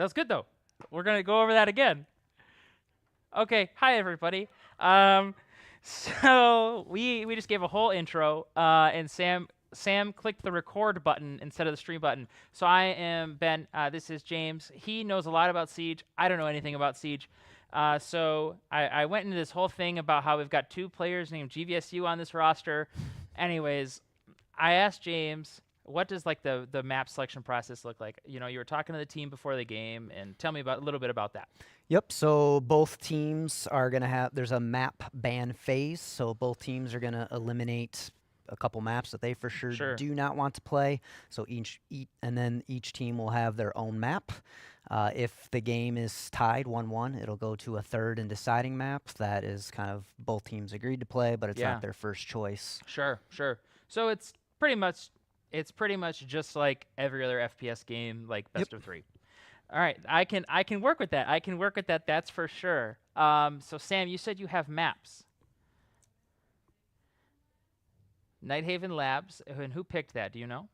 That was good, though. We're going to go over that again. Okay, hi, everybody. So we just gave a whole intro, and Sam clicked the record button instead of the stream button. So I am Ben. This is James. He knows a lot about Siege. I don't know anything about Siege. So I went into this whole thing about how we've got 2 players named GVSU on this roster. Anyways, I asked James, what does like the map selection process look like? You know, you were talking to the team before the game, and tell me about a little bit about that. Yep, so both teams are going to have, there's a map ban phase, so both teams are going to eliminate a couple maps that they for sure do not want to play. So and then each team will have their own map. If the game is tied 1-1, it'll go to a third and deciding map. That is kind of both teams agreed to play, but it's not their first choice. Sure. So it's pretty much just like every other FPS game, like best of 3. All right, I can work with that. That's for sure. So Sam, you said you have maps. Nighthaven Labs, and who picked that? Do you know?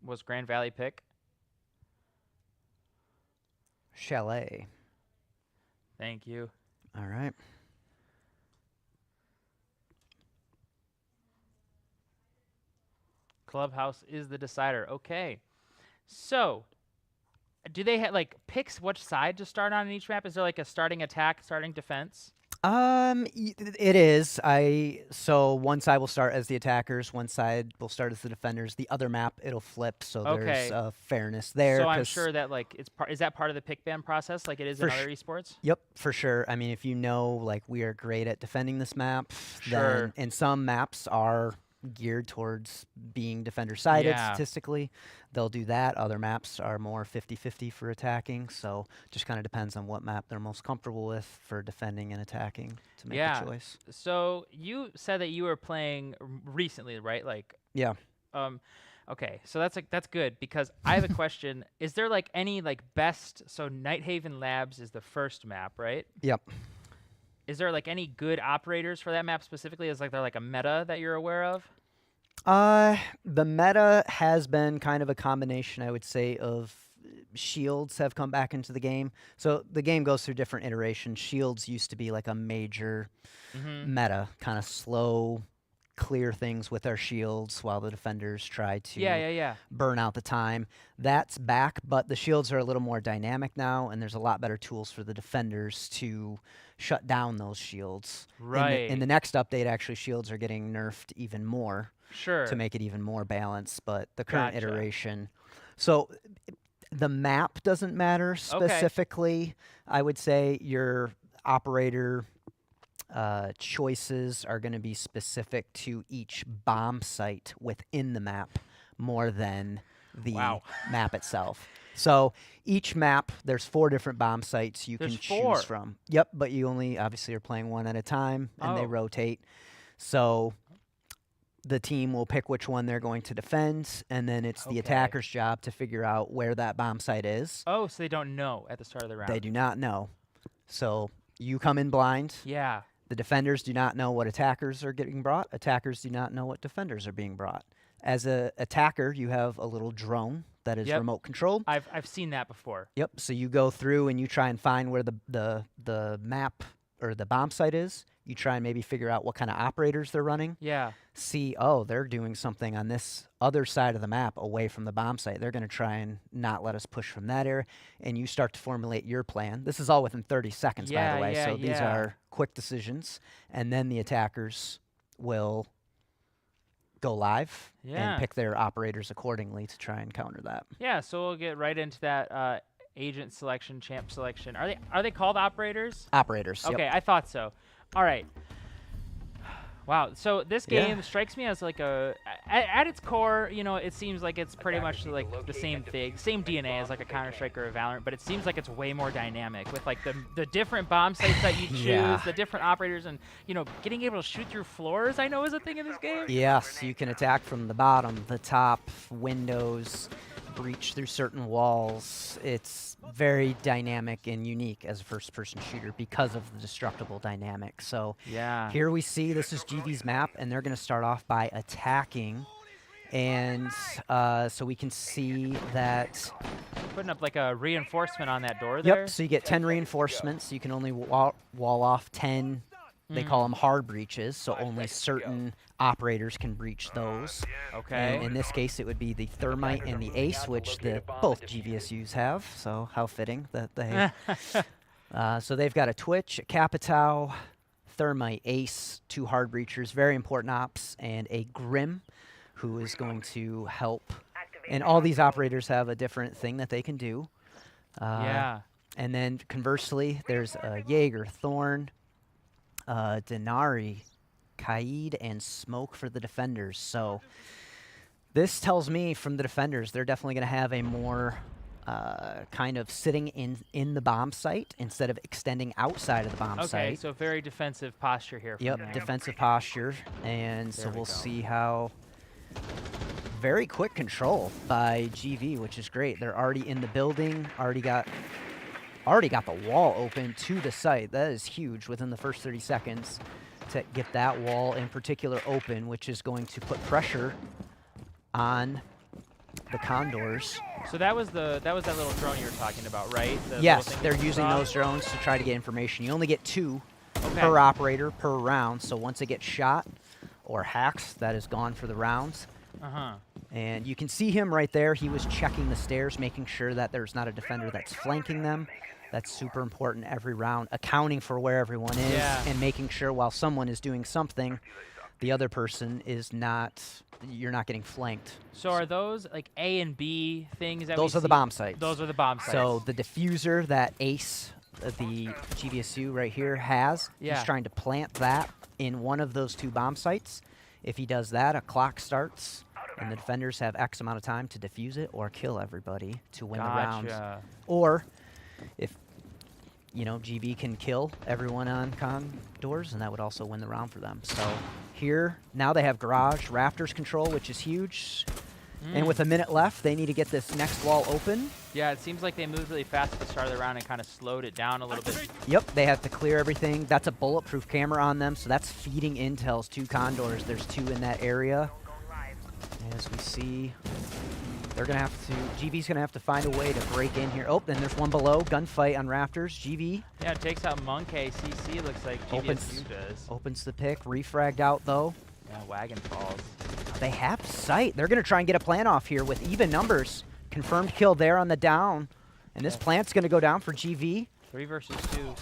Was Grand Valley pick? Chalet. Thank you. All right. Clubhouse is the decider. Okay. So, do they have like picks which side to start on in each map? Is there like a starting attack, starting defense? It is. So one side will start as the attackers, one side will start as the defenders. The other map it'll flip, so there's fairness there. So I'm sure that like is that part of the pick ban process, like it is in other esports? Yep, for sure. I mean, if you know, like we are great at defending this map, then and some maps are geared towards being defender-sided statistically. They'll do that. Other maps are more 50-50 for attacking, so just kind of depends on what map they're most comfortable with for defending and attacking to make the choice. So you said that you were playing recently, right? Like okay, so that's good because I have a question. Is there like any like best? So Nighthaven Labs is the first map, right? Yep. Is there like any good operators for that map specifically? Is like there like a meta that you're aware of? The meta has been kind of a combination, I would say, of shields have come back into the game. So the game goes through different iterations. Shields used to be like a major meta, kind of slow, clear things with our shields while the defenders try to burn out the time. That's back, but the shields are a little more dynamic now, and there's a lot better tools for the defenders to shut down those shields. Right. In the next update, actually, shields are getting nerfed even more. Sure. To make it even more balanced, but the current iteration. So the map doesn't matter specifically. I would say your operator choices are going to be specific to each bomb site within the map more than the map itself. So each map, there's 4 different bomb sites you can choose from. Yep, but you only obviously are playing one at a time, and they rotate. So the team will pick which one they're going to defend, and then it's the attacker's job to figure out where that bomb site is. Oh, so they don't know at the start of the round. They do not know. So you come in blind. Yeah. The defenders do not know what attackers are getting brought. Attackers do not know what defenders are being brought. As an attacker, you have a little drone that is remote controlled. I've seen that before. Yep. So you go through and you try and find where the map or the bomb site is. You try and maybe figure out what kind of operators they're running. Yeah. See, oh, they're doing something on this other side of the map away from the bomb site. They're going to try and not let us push from that area. And you start to formulate your plan. This is all within 30 seconds, by the way. So these are quick decisions. And then the attackers will go live and pick their operators accordingly to try and counter that. Yeah, so we'll get right into that agent selection, champ selection. Are they called operators? Operators, Okay, yep. I thought so. All right. Wow. So this game strikes me as like at its core, you know, it seems like it's pretty much like the same thing, same DNA as like a Counter-Strike or a Valorant, but it seems like it's way more dynamic with like the different bomb sites that you choose, the different operators, and you know, getting able to shoot through floors. I know is a thing in this game. Yes, you can attack from the bottom, the top, windows, breach through certain walls. It's very dynamic and unique as a first-person shooter because of the destructible dynamic. So here we see this is GV's map, and they're going to start off by attacking And so we can see that. Putting up like a reinforcement on that door there. Yep, so you get 10 reinforcements. You can only wall off 10. They call them hard breaches, so only certain operators can breach those. Okay. And in this case, it would be the thermite and the ace, which both GVSUs have. So how fitting that they. So they've got a twitch, a capitao, thermite, ace, 2 hard breachers, very important ops, and a grim, who is going to help. And all these operators have a different thing that they can do. Yeah. And then conversely, there's a Jaeger, Thorn, Denari, Kaid, and Smoke for the defenders. So this tells me from the defenders, they're definitely going to have a more kind of sitting in the bomb site instead of extending outside of the bomb site. Okay, so very defensive posture here. From Yep, them. defensive posture. And so we'll see how. Very quick control by GV, which is great. They're already in the building, already got the wall open to the site. That is huge within the first 30 seconds to get that wall in particular open, which is going to put pressure on the Condors. So that was that little drone you were talking about, right? The Yes, little thing they're that you using saw? those drones to try to get information. You only get 2 Okay. per operator per round, so once it gets shot or hacks, that is gone for the rounds. Uh-huh. And you can see him right there. He was checking the stairs, making sure that there's not a defender that's flanking them. That's super important every round, accounting for where everyone is and making sure while someone is doing something, the other person is not, you're not getting flanked. So are those like A and B things that Those we are the see? bomb sites. Those are the bomb sites. So the diffuser that Ace, the GVSU right here, has, he's trying to plant that in one of those 2 bomb sites. If he does that, a clock starts, and the defenders have X amount of time to defuse it or kill everybody to win the rounds. Or if, GV can kill everyone on Condors, and that would also win the round for them. So here, now they have garage, rafters control, which is huge. And with a minute left, they need to get this next wall open. Yeah, it seems like they moved really fast at the start of the round and kind of slowed it down a little bit. Yep, they have to clear everything. That's a bulletproof camera on them, so that's feeding intels to Condors. There's 2 in that area. As we see, they're going to have to, GV's going to have to find a way to break in here. Oh, then there's one below, gunfight on rafters. GV. Yeah, it takes out Monk CC, looks like GVSU does. Opens the pick, refragged out though. Yeah, wagon falls. They have sight. They're going to try and get a plant off here with even numbers. Confirmed kill there on the down. And this plant's going to go down for GV. 3 versus 2.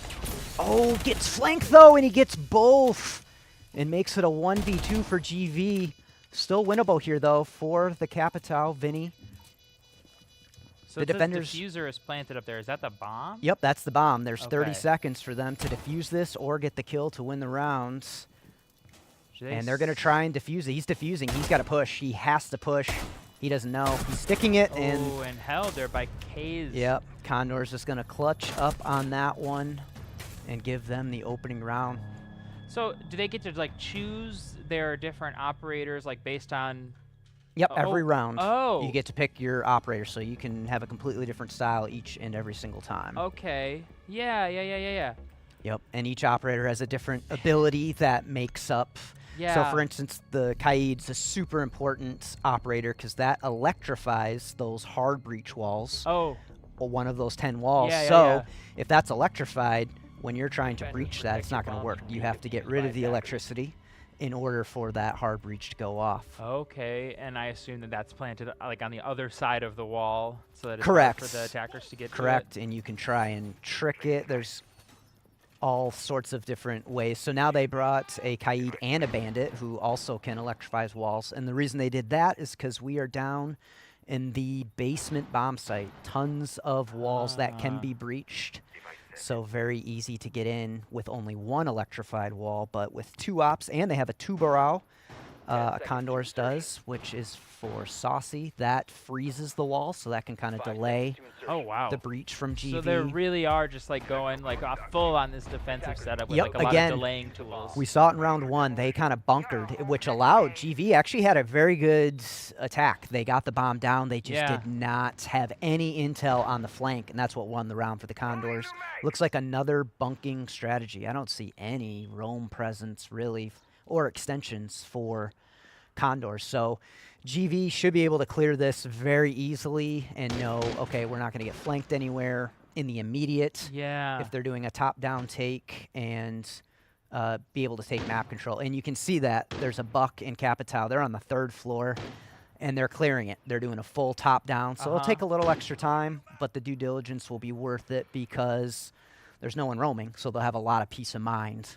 Oh, gets flanked though, and he gets both. And makes it a 1v2 for GV. Still winnable here though for the Capitao, Vinny. So the defenders. diffuser is planted up there. Is that the bomb? Yep, that's the bomb. There's 30 Okay. seconds for them to defuse this or get the kill to win the rounds. Should And they're going to try and defuse it. He's defusing. He's got to push. He has to push. He doesn't know. He's sticking it. and held there by K's. Yep, Condor's just going to clutch up on that one and give them the opening round. So do they get to like choose their different operators like based on? Yep, every round. Oh. You get to pick your operator, so you can have a completely different style each and every single time. Okay. Yeah. Yep, and each operator has a different ability that makes up. Yeah. So, for instance, the Kaid's a super important operator because that electrifies those hard breach walls. Oh. Or one of those 10 walls. Yeah, so, if that's electrified, when you're trying to breach that, it's not going to work. You have to get rid of the electricity in order for that hard breach to go off. Okay, and I assume that that's planted like on the other side of the wall, so that it's Correct. hard for the attackers to get Correct, to it. and you can try and trick it. There's all sorts of different ways. So now they brought a Kaid and a Bandit who also can electrify walls. And the reason they did that is because we are down in the basement bomb site. Tons of walls that can be breached. So very easy to get in with only one electrified wall, but with 2 ops, and they have a 2 barrel. Condors does, which is for Saucy. That freezes the wall, so that can kind of delay Oh wow. the breach from GV. So they really are just like going like full on this defensive setup with Yep, like a again, lot of delaying tools. We saw it in round 1. They kind of bunkered, which allowed GV actually had a very good attack. They got the bomb down. They just did not have any intel on the flank, and that's what won the round for the Condors. Looks like another bunking strategy. I don't see any roam presence really or extensions for Condors. So GV should be able to clear this very easily and know, okay, we're not going to get flanked anywhere in the immediate Yeah. if they're doing a top-down take, and be able to take map control. And you can see that there's a Buck in Capitao. They're on the 3rd floor, and they're clearing it. They're doing a full top-down, so it'll take a little extra time, but the due diligence will be worth it because there's no one roaming, so they'll have a lot of peace of mind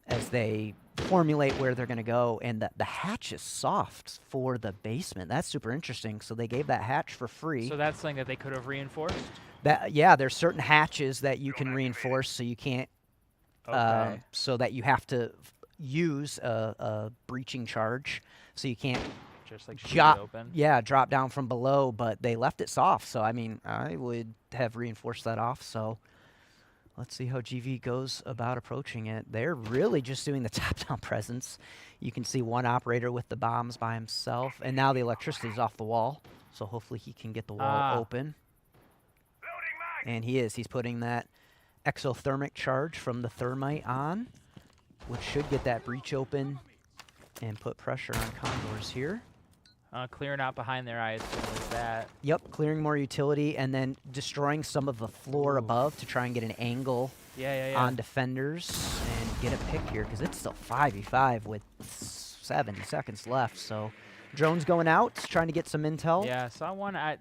as they formulate where they're going to go. And the hatch is soft for the basement. That's super interesting. So they gave that hatch for free. So that's something that they could have reinforced? Yeah, there's certain hatches that you can reinforce, so you can't, Okay. so that you have to use a breaching charge, so you can't Just like shoot it open? drop down from below, but they left it soft. So, I mean, I would have reinforced that off. So let's see how GV goes about approaching it. They're really just doing the top-down presence. You can see one operator with the bombs by himself, and now the electricity's off the wall, so hopefully he can get the wall open. And he is. He's putting that exothermic charge from the thermite on, which should get that breach open and put pressure on Condors here. Clearing out behind there, I assume, is that. Yep, clearing more utility and then destroying some of the floor above to try and get an angle on defenders and get a pick here, because it's still 5v5 with 7 seconds left. So drone's going out, trying to get some intel. Yeah, saw one. I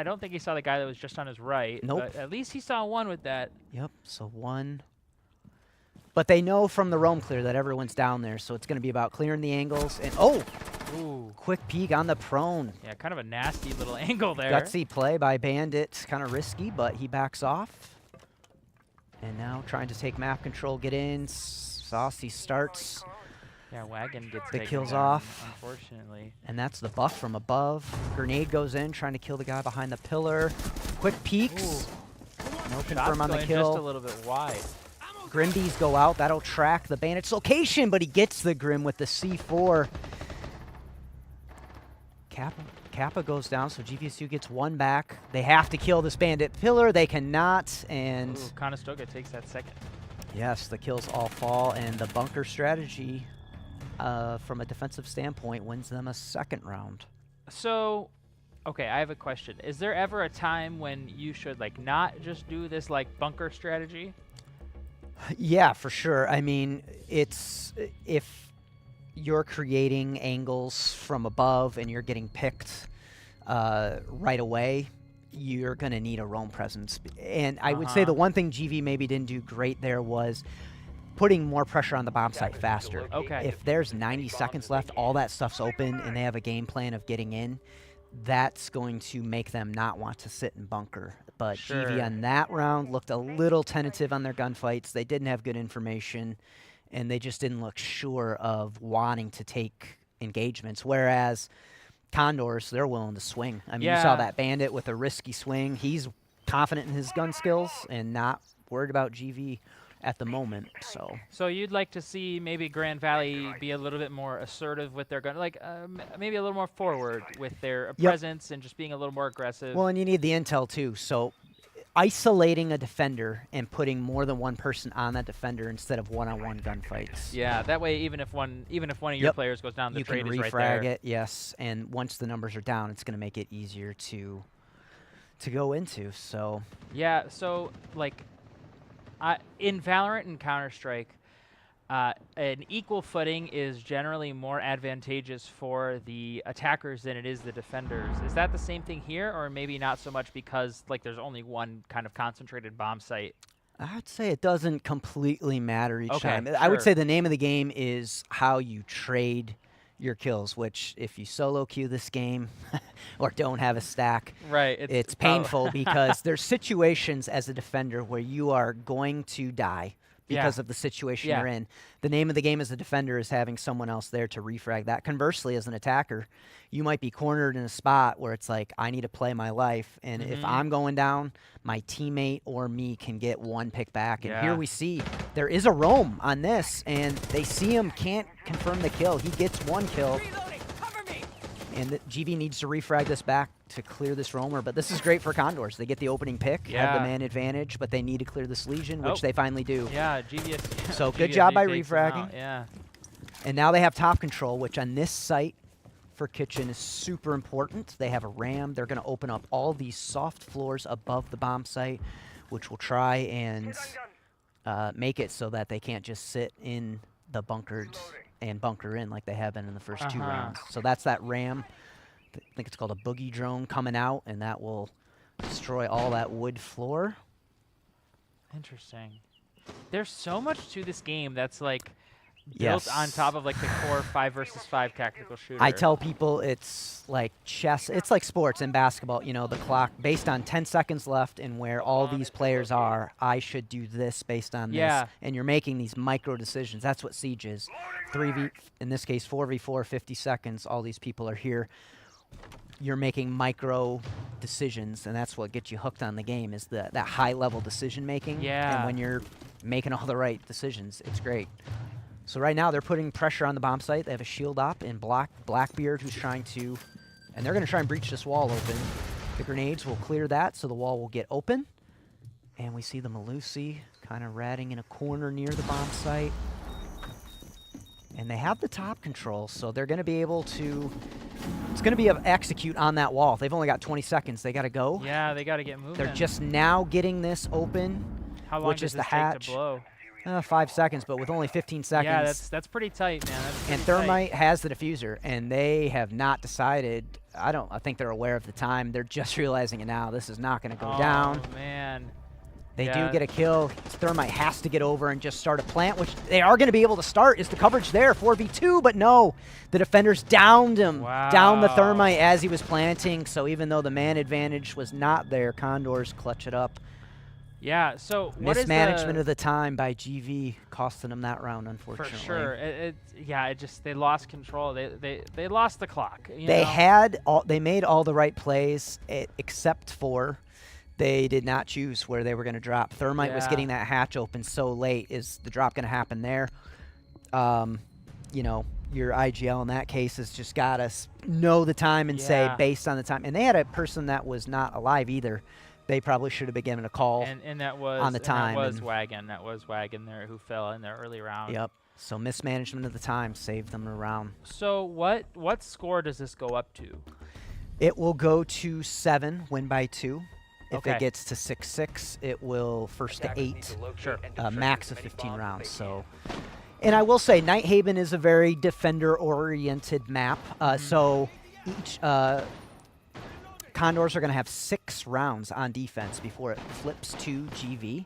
don't think he saw the guy that was just on his right. Nope. But at least he saw one with that. Yep, so 1. But they know from the roam clear that everyone's down there, so it's going to be about clearing the angles. And Ooh. quick peek on the prone. Yeah, kind of a nasty little angle there. Gutsy play by Bandit, kind of risky, but he backs off. And now trying to take map control, get in. Saucy starts, Yeah, Wagon gets the taken kills down, off. unfortunately. and that's the buff from above. Grenade goes in, trying to kill the guy behind the pillar. Quick peeks. No confirm Shots on the going kill. just a little bit wide. Grimbees go out. That'll track the Bandit's location, but he gets the Grim with the C4. Kappa goes down, so GVSU gets 1 back. They have to kill this Bandit pillar. They cannot, and Ooh, Conestoga takes that second. yes, the kills all fall, and the bunker strategy, from a defensive standpoint, wins them a 2nd round. So, okay, I have a question. Is there ever a time when you should like not just do this like bunker strategy? Yeah, for sure. I mean, it's if you're creating angles from above and you're getting picked right away, you're going to need a roam presence. And I would say the one thing GV maybe didn't do great there was putting more pressure on the bomb site faster. Okay. If there's 90 seconds left, all that stuff's open, and they have a game plan of getting in, that's going to make them not want to sit and bunker. But GV on that round looked a little tentative on their gunfights. They didn't have good information, and they just didn't look sure of wanting to take engagements. Whereas Condors, they're willing to swing. I mean, you saw that Bandit with a risky swing. He's confident in his gun skills and not worried about GV at the moment. So you'd like to see maybe Grand Valley be a little bit more assertive with their gun, like maybe a little more forward with their presence and just being a little more aggressive. Well, and you need the intel too. So isolating a defender and putting more than one person on that defender instead of one-on-one gunfights. Yeah, that way even if one of your players goes down, the trade is right there. You can refrag it, yes, and once the numbers are down, it's going to make it easier to go into. So yeah, so like in Valorant and Counter-Strike, an equal footing is generally more advantageous for the attackers than it is the defenders. Is that the same thing here, or maybe not so much because like there's only one kind of concentrated bomb site? I'd say it doesn't completely matter each time. Sure. I would say the name of the game is how you trade your kills, which if you solo queue this game or don't have a stack, right, it's painful because there's situations as a defender where you are going to die because of the situation you're in. The name of the game as a defender is having someone else there to refrag that. Conversely, as an attacker, you might be cornered in a spot where it's like, I need to play my life, and if I'm going down, my teammate or me can get 1 pick back. And here we see there is a roam on this, and they see him, can't confirm the kill. He gets 1 kill. And the GV needs to refrag this back to clear this roamer, but this is great for Condors. They get the opening pick, have the man advantage, but they need to clear this Legion, which they finally do. Yeah, GVS. So good job by takes them refragging. out, yeah. And now they have top control, which on this site, for kitchen is super important. They have a ram. They're going to open up all these soft floors above the bomb site, which will try and make it so that they can't just sit in the bunkered and bunker in like they have been in the first 2 rounds. So that's that ram. I think it's called a boogie drone coming out, and that will destroy all that wood floor. Interesting. There's so much to this game that's like built on top of like the core 5 versus 5 tactical shooter. I tell people it's like chess. It's like sports and basketball. You know, the clock based on 10 seconds left and where all these players are, I should do this based on this. And you're making these micro decisions. That's what Siege is. 3v, in this case, 4v4, 50 seconds. All these people are here. You're making micro decisions, and that's what gets you hooked on the game, is that high-level decision-making. And when you're making all the right decisions, it's great. So right now, they're putting pressure on the bomb site. They have a shield op in Blackbeard who's trying to, and they're going to try and breach this wall open. The grenades will clear that, so the wall will get open. And we see the Malusi kind of ratting in a corner near the bomb site. And they have the top control, so they're going to be able to... It's going to be an execute on that wall. They've only got 20 seconds. They got to go. Yeah, they got to get moving. They're just now getting this open, How long which does is the this hatch. take to blow? 5 seconds, but with only 15 seconds. Yeah, that's pretty tight, man. And Thermite has the diffuser, and they have not decided. I think they're aware of the time. They're just realizing it now. This is not going to go down. Oh, man. They do get a kill. Thermite has to get over and just start a plant, which they are going to be able to start. Is the coverage there? 4v2, but no. The defenders downed him. Wow. Down the Thermite as he was planting. So even though the man advantage was not there, Condors clutch it up. Yeah, so what is mismanagement of the time by GV costing them that round, unfortunately. For sure. They lost control. They lost the clock. They made all the right plays except for they did not choose where they were going to drop. Thermite was getting that hatch open so late. Is the drop going to happen there? You know, your IGL in that case has just got to know the time and say based on the time. And they had a person that was not alive either. They probably should have been given a call and that was on the time. That was Wagon. That was Wagon there who fell in their early round. Yep. So mismanagement of the time saved them a round. So what score does this go up to? It will go to 7, win by 2. If Okay. it gets to 6-6, it will first to 8. Sure. Max of 15 rounds. So, and I will say, Nighthaven is a very defender-oriented map. So each Condors are going to have 6 rounds on defense before it flips to GV.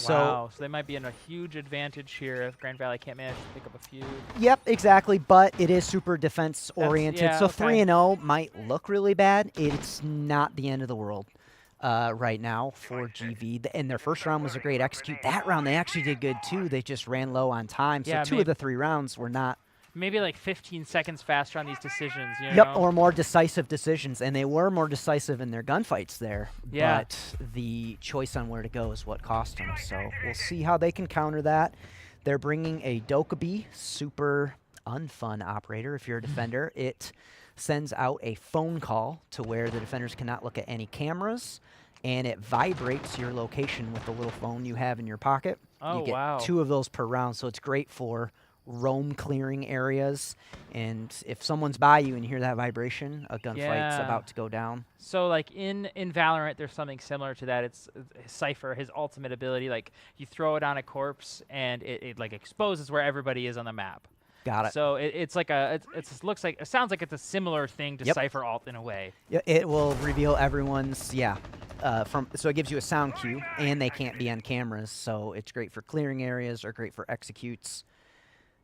Wow, so they might be in a huge advantage here if Grand Valley can't manage to pick up a few. Yep, exactly, but it is super defense-oriented. So 3-0 might look really bad. It's not the end of the world right now for GV. And their first round was a great execute. That round, they actually did good, too. They just ran low on time. So 2 of the 3 rounds were not... Maybe like 15 seconds faster on these decisions, you know? Yep, or more decisive decisions. And they were more decisive in their gunfights there. Yeah. But the choice on where to go is what cost them. So we'll see how they can counter that. They're bringing a Dokkaebi, super unfun operator if you're a defender. It sends out a phone call to where the defenders cannot look at any cameras. And it vibrates your location with the little phone you have in your pocket. Oh, you get wow. 2 of those per round, so it's great for roam clearing areas, and if someone's by you and you hear that vibration, a gunfight's about to go down. So like in Valorant, there's something similar to that. It's Cypher, his ultimate ability, like you throw it on a corpse and it like exposes where everybody is on the map. Got it. So it's like it sounds like it's a similar thing to Cypher ult in a way. Yeah, it will reveal everyone's so it gives you a sound cue, and they can't be on cameras, so it's great for clearing areas or great for executes.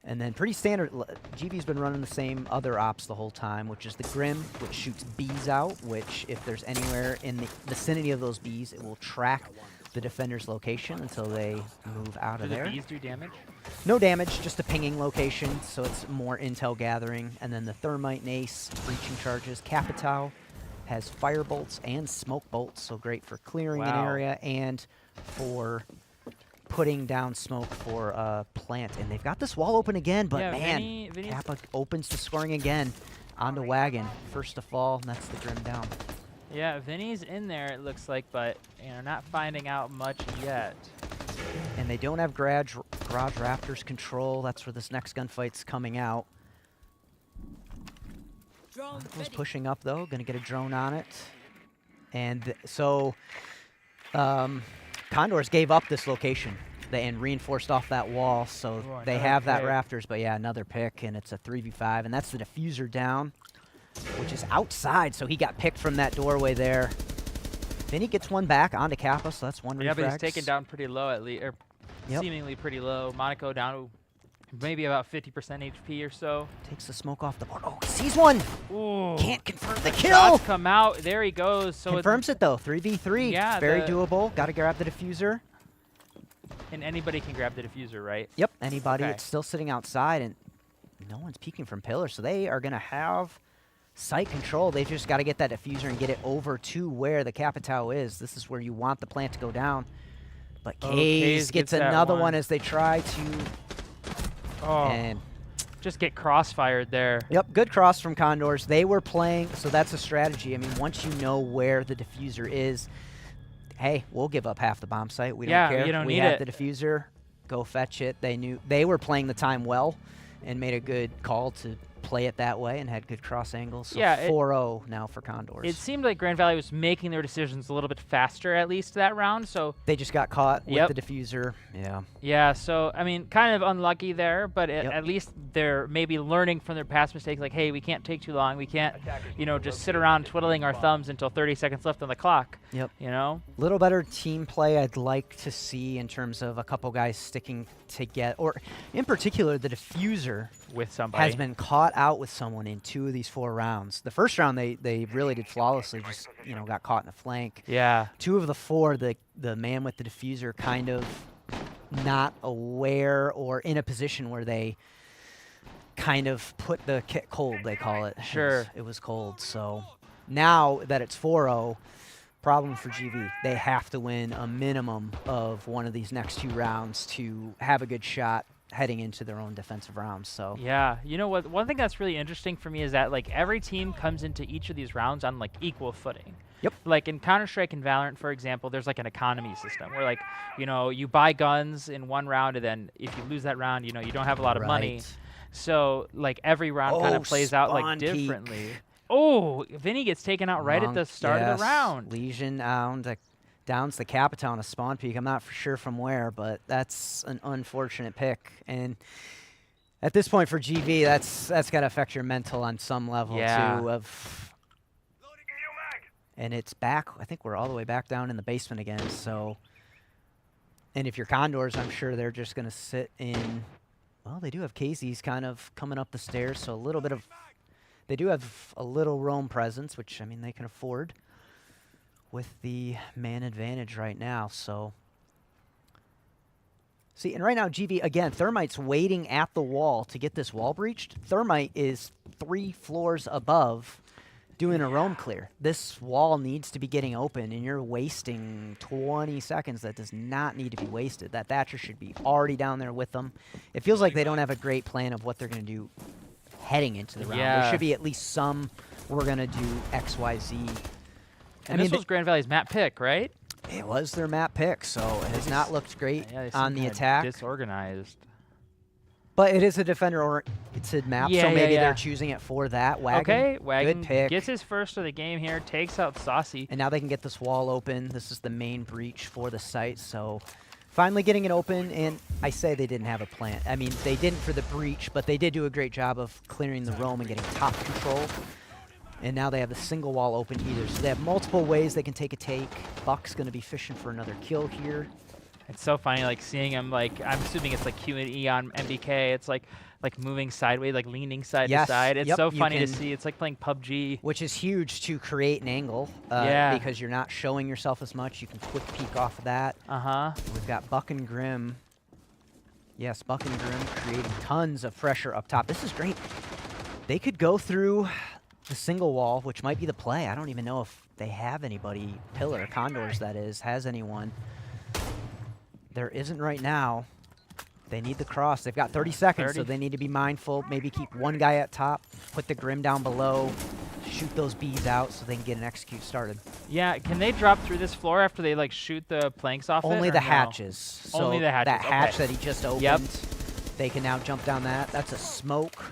And then pretty standard, GV's been running the same other ops the whole time, which is the Grim, which shoots bees out, which if there's anywhere in the vicinity of those bees, it will track the defender's location until they move out of there. Do the bees do damage? No damage, just a pinging location, so it's more intel gathering. And then the Thermite and Ace, breaching charges. Capitao has fire bolts and smoke bolts, so great for clearing an area and for putting down smoke for plant. And they've got this wall open again, but man, Kappa opens to scoring again onto Wagon. First to fall, and that's the Grim down. Yeah, Vinny's in there, it looks like, but not finding out much yet. And they don't have Garage Raptors control. That's where this next gunfight's coming out. Moniko's pushing up, though. Going to get a drone on it. And so Condors gave up this location and reinforced off that wall, so they have that rafters. But, yeah, another pick, and it's a 3v5. And that's the diffuser down, which is outside, so he got picked from that doorway there. Then he gets one back onto Kappa, so that's one refrags. Yeah, but he's taken down pretty low at least, or seemingly pretty low. Monaco down to maybe about 50% HP or so. Takes the smoke off the board. Oh, he sees one. Ooh. Can't confirm the kill. Shots come out. There he goes. So confirms it though. 3v3. Yeah, very doable. Got to grab the diffuser. And anybody can grab the diffuser, right? Yep. Anybody. Okay. It's still sitting outside, and no one's peeking from pillar, so they are gonna have site control. They've just got to get that diffuser and get it over to where the Capitao is. This is where you want the plant to go down. But Kaze gets another one as they try to. And just get crossfired there. Yep, good cross from Condors. They were playing, so that's a strategy. I mean, once you know where the diffuser is, hey, we'll give up half the bomb site. We don't care. You don't we need have it. the diffuser. Go fetch it. They knew they were playing the time well and made a good call to play it that way and had good cross angles. So 4-0 now for Condors. It seemed like Grand Valley was making their decisions a little bit faster, at least that round. So they just got caught with the diffuser. Yeah. Yeah. So I mean, kind of unlucky there, but at least they're maybe learning from their past mistakes. Like, hey, we can't take too long. We can't, just sit around twiddling our thumbs until 30 seconds left on the clock. Yep. A little better team play I'd like to see in terms of a couple guys sticking together, or in particular the diffuser with somebody has been caught out with someone in 2 of these 4 rounds. The first round they really did flawlessly, just got caught in a flank. Yeah. 2 of the 4, the man with the diffuser kind of not aware or in a position where they kind of put the kit cold, they call it. Sure. It was cold. So now that it's 4-0, problem for GV. They have to win a minimum of one of these next 2 rounds to have a good shot heading into their own defensive rounds. So yeah, you know what? One thing that's really interesting for me is that like every team comes into each of these rounds on like equal footing. Yep. Like in Counter-Strike and Valorant, for example, there's like an economy system where like you buy guns in one round, and then if you lose that round, you don't have a lot of money. So like every round kind of plays out like differently. Peak. Oh, Vinny gets taken out right at the start of the round. Lesion downs the Capitao on a spawn peak. I'm not for sure from where, but that's an unfortunate pick. And at this point for GV, that's got to affect your mental on some level too. And it's back. I think we're all the way back down in the basement again. So, and if you're Condors, I'm sure they're just going to sit in. Well, they do have Casey's kind of coming up the stairs, so a little bit of. They do have a little roam presence, which I mean they can afford with the man advantage right now. So, see, and right now GV again, Thermite's waiting at the wall to get this wall breached. Thermite is 3 floors above, doing a roam clear. This wall needs to be getting open, and you're wasting 20 seconds. That does not need to be wasted. That Thatcher should be already down there with them. It feels like they don't have a great plan of what they're going to do heading into the round. There should be at least some, we're going to do X, Y, Z. And this was Grand Valley's map pick, right? It was their map pick, so it has not looked great on the attack. Disorganized. But it is a defender-oriented map, so maybe they're choosing it for that. Wagon, okay, Wagon good pick. Gets his first of the game here, takes out Saucy. And now they can get this wall open. This is the main breach for the site, so finally getting it open. And I say they didn't have a plan. I mean, they didn't for the breach, but they did do a great job of clearing the roam and getting top control. And now they have the single wall open either. So they have multiple ways they can take a take. Buck's going to be fishing for another kill here. It's so funny, like seeing him. Like I'm assuming it's like Q and E on MBK. It's like moving sideways, like leaning side to side. It's so funny to see. It's like playing PUBG, which is huge to create an angle. Because you're not showing yourself as much. You can quick peek off of that. We've got Buck and Grim. Yes, Buck and Grim creating tons of pressure up top. This is great. They could go through the single wall, which might be the play. I don't even know if they have anybody. Pillar, Condors, that is, has anyone. There isn't right now. They need the cross. They've got 30 seconds, so they need to be mindful. Maybe keep one guy at top, put the Grim down below, shoot those bees out so they can get an execute started. Yeah, can they drop through this floor after they like shoot the planks off Only it? the hatches. So only the hatches. That hatch that he just opened, they can now jump down that. That's a smoke.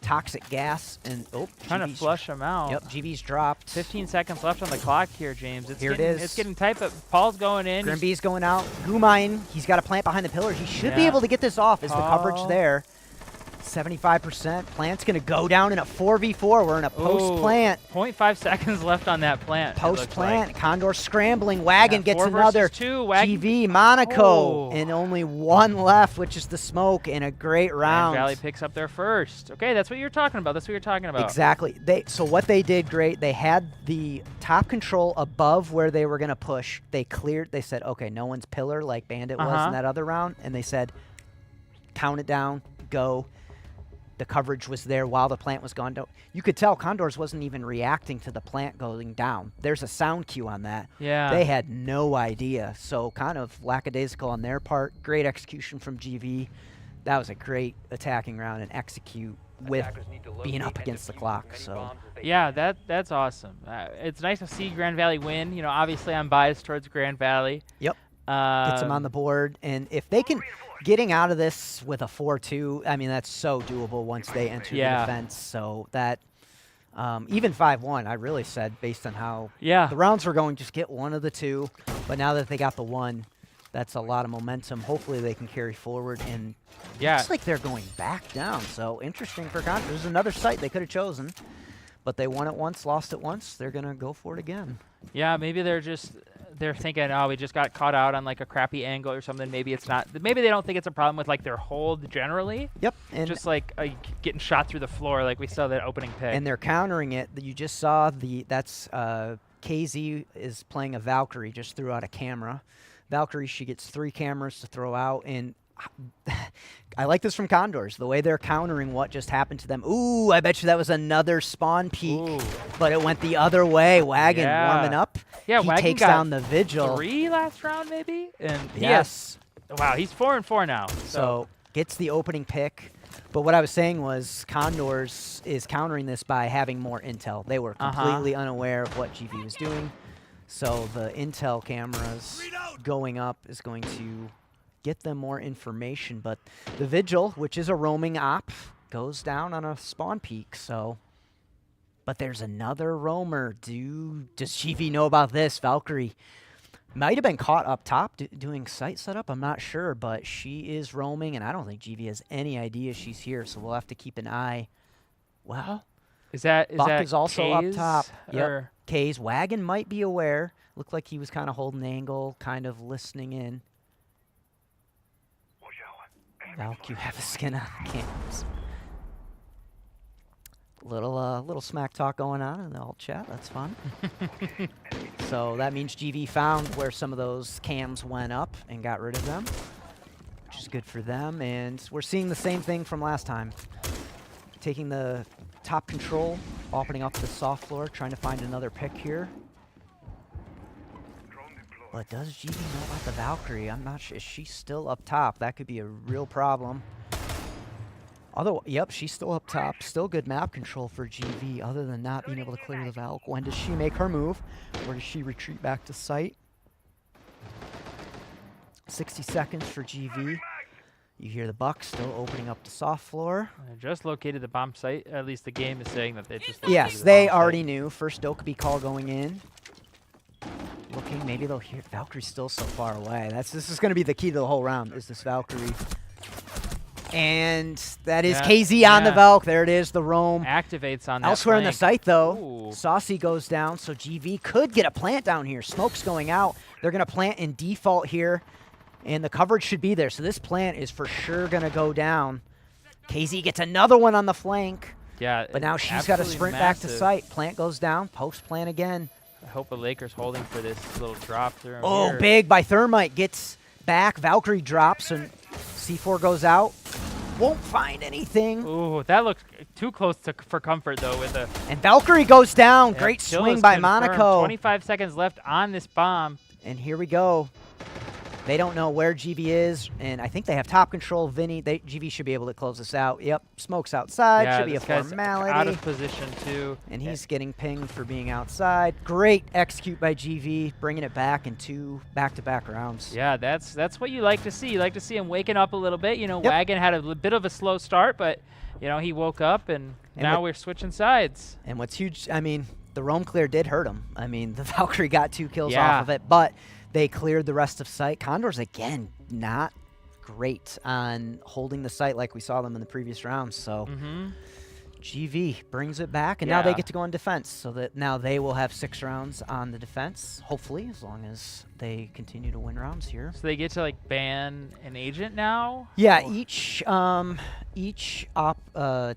toxic gas, and Trying to GV's flush them out. Yep, GV's dropped. 15 seconds left on the clock here, James. It's Here it getting, is. It's getting tight, but Paul's going in. Grimby's going out. Gumine, he's got a plant behind the pillar. He should be Yeah. able to get this off. Is the coverage Paul. there? 75%. Plant's going to go down in a 4v4. We're in a post-plant. 0.5 seconds left on that plant. it looks Post-plant. like. Condor scrambling. Wagon Yeah, gets 4 another. versus 2. Wagon. GV, Monaco. Oh. And only one left, which is the smoke, in a great Grand round. Valley picks up their first. Okay, that's what you're talking about. That's what you're talking about. Exactly. So what they did great, they had the top control above where they were going to push. They cleared. They said, okay, no one's pillar like Bandit was in that other round. And they said, count it down, go. The coverage was there while the plant was gone. You could tell Condors wasn't even reacting to the plant going down. There's a sound cue on that. Yeah. They had no idea. So kind of lackadaisical on their part. Great execution from GV. That was a great attacking round and execute with being up against the clock. So Yeah, that's awesome. It's nice to see Grand Valley win. You know, obviously I'm biased towards Grand Valley. yep, gets them on the board. And if they can getting out of this with a 4-2, I mean, that's so doable once they enter the defense. So that even 5-1, I really said based on how Yeah. the rounds were going, just get one of the two. But now that they got the one, that's a lot of momentum. Hopefully they can carry forward. And Yeah. looks like they're going back down. So interesting for Contra. There's another site they could have chosen. But they won it once, lost it once. They're going to go for it again. Yeah, maybe they're thinking, oh, we just got caught out on like a crappy angle or something. Maybe it's not. Maybe they don't think it's a problem with like their hold generally. Yep. And Just like getting shot through the floor, like we saw that opening pick. and they're countering it. You just saw that's KZ is playing a Valkyrie, just threw out a camera. Valkyrie, she gets 3 cameras to throw out, and I like this from Condors, the way they're countering what just happened to them. Ooh, I bet you that was another spawn peek, Ooh. but it went the other way. Wagon warming up. Yeah, he Wagon takes got down the Vigil. 3 last round maybe, and Yes. wow, he's 4-4 now. So gets the opening pick. But what I was saying was Condors is countering this by having more intel. They were completely unaware of what GV was doing. So the intel cameras going up is going to get them more information. But the Vigil, which is a roaming op, goes down on a spawn peak. So, but there's another roamer. Does GV know about this? Valkyrie might have been caught up top doing site setup. I'm not sure, but she is roaming, and I don't think GV has any idea she's here. So we'll have to keep an eye. Well, is that Buck is also up K's, top. Yep. or- K's Wagon might be aware. Looked like he was kind of holding angle, kind of listening in. Valk, you have a skin on cams. Little smack talk going on in the old chat. That's fun. So that means GV found where some of those cams went up and got rid of them, which is good for them. And we're seeing the same thing from last time. Taking the top control, opening up the soft floor, trying to find another pick here. But does GV know about the Valkyrie? I'm not sure. Is she still up top? That could be a real problem. Although, yep, she's still up top. Still good map control for GV, other than not being able to clear the Valk. When does she make her move? Or does she retreat back to site? 60 seconds for GV. You hear the Buck still opening up the soft floor. I just located the bomb site. At least the game is saying that they just located Yes, the they bomb already site. knew. First Dokkaebi call going in. Looking, maybe they'll hear Valkyrie's still so far away. This is going to be the key to the whole round, is this Valkyrie. And that is Yeah, KZ on the yeah. Valk. There it is, the roam. Activates on that Elsewhere in the flank. site, though, Ooh. Saucy goes down, so GV could get a plant down here. Smoke's going out. They're going to plant in default here, and the coverage should be there. So this plant is for sure going to go down. KZ gets another one on the flank, Yeah, but now it's she's got to absolutely sprint back to massive. site. Plant goes down, post plant again. I hope the Lakers holding for this little drop through. Oh, here. big by Thermite. Gets back. Valkyrie drops, and C4 goes out. Won't find anything. Ooh, that looks too close for comfort though. With a And Valkyrie goes down. yeah, Great kill swing is by confirmed. Monaco. 25 seconds left on this bomb. And here we go. They don't know where GV is, and I think they have top control. GV should be able to close this out. Yep, Smoke's outside. Yeah, Should be a this guy's formality. out of position too. And he's getting pinged for being outside. Great execute by GV, bringing it back in 2 back-to-back rounds. Yeah, that's what you like to see. You like to see him waking up a little bit. You know, Yep. Wagon had a bit of a slow start, but You know, he woke up, and And now what- we're switching sides. And what's huge, I mean, the roam clear did hurt him. I mean, the Valkyrie got 2 kills Yeah. off of it, but they cleared the rest of site. Condors, again, not great on holding the site like we saw them in the previous rounds. So Mm-hmm. GV brings it back, and now they Yeah. get to go on defense. So that now they will have 6 rounds on the defense, hopefully, as long as they continue to win rounds here. So they get to like ban an agent now? Yeah, Or- each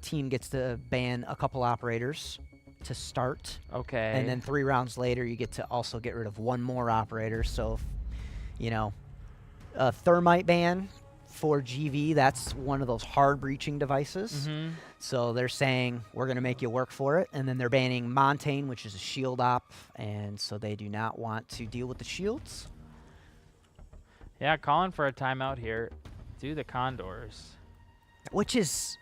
team gets to ban a couple operators to start. Okay. And then 3 rounds later, you get to also get rid of 1 more operator. So, you know, a thermite ban for GV, that's one of those hard breaching devices. Mm-hmm. So they're saying, we're going to make you work for it. And then they're banning Montaigne, which is a shield op. And so they do not want to deal with the shields. Yeah, calling for a timeout here. Do the Condors. Which is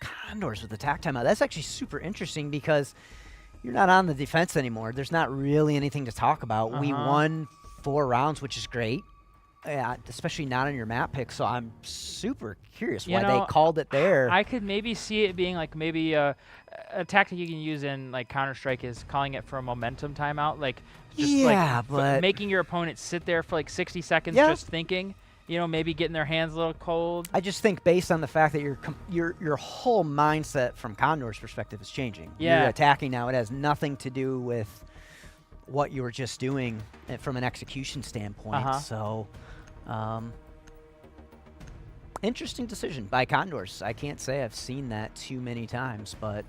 Condors with attack timeout. That's actually super interesting because you're not on the defense anymore. There's not really anything to talk about. We Uh-huh. won 4 rounds, which is great. Yeah, especially not on your map pick. So I'm super curious You why know, they called it there. I could maybe see it being like maybe a tactic you can use in like Counter-Strike is calling it for a momentum timeout, like just Yeah, like but- making your opponent sit there for like 60 seconds Yeah. just thinking, you know, maybe getting their hands a little cold. I just think based on the fact that your whole mindset from Condor's perspective is changing. Yeah. You're attacking now. It has nothing to do with what you were just doing from an execution standpoint. Uh-huh. So, interesting decision by Condors. I can't say I've seen that too many times, but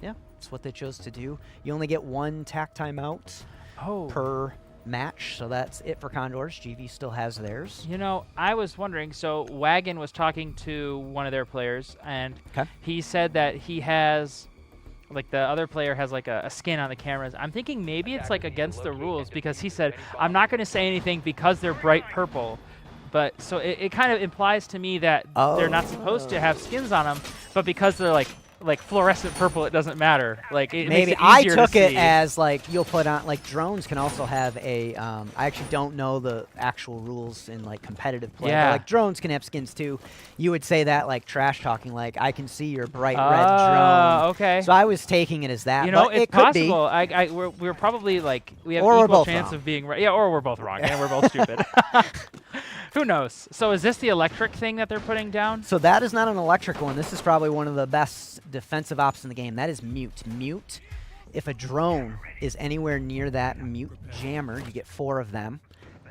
yeah, it's what they chose to do. You only get 1 tack timeout Oh. per match, so that's it for Condors. GV still has theirs. You know, I was wondering, so Wagon was talking to one of their players, and 'Kay. he said that he has, like the other player has like a skin on the cameras. I'm thinking maybe it's like against the rules because he said, I'm not going to say anything because they're bright purple. But so it kind of implies to me that they're not supposed to have skins on them, but because they're like fluorescent purple, it doesn't matter. Like it Maybe makes it I easier took to it see. as like you'll put on like drones can also have a I actually don't know the actual rules in like competitive play. Yeah. But, like drones can have skins too. You would say that like trash talking, like I can see your bright red drone. Okay. So I was taking it as that. You know, but it's it could be. possible. We're probably like we have Or we're equal both chance wrong. of being right. Yeah, or we're both wrong and we're both stupid. Who knows? So is this the electric thing that they're putting down? So that is not an electric one. This is probably one of the best defensive ops in the game. That is mute. Mute. If a drone is anywhere near that mute jammer, you get 4 of them.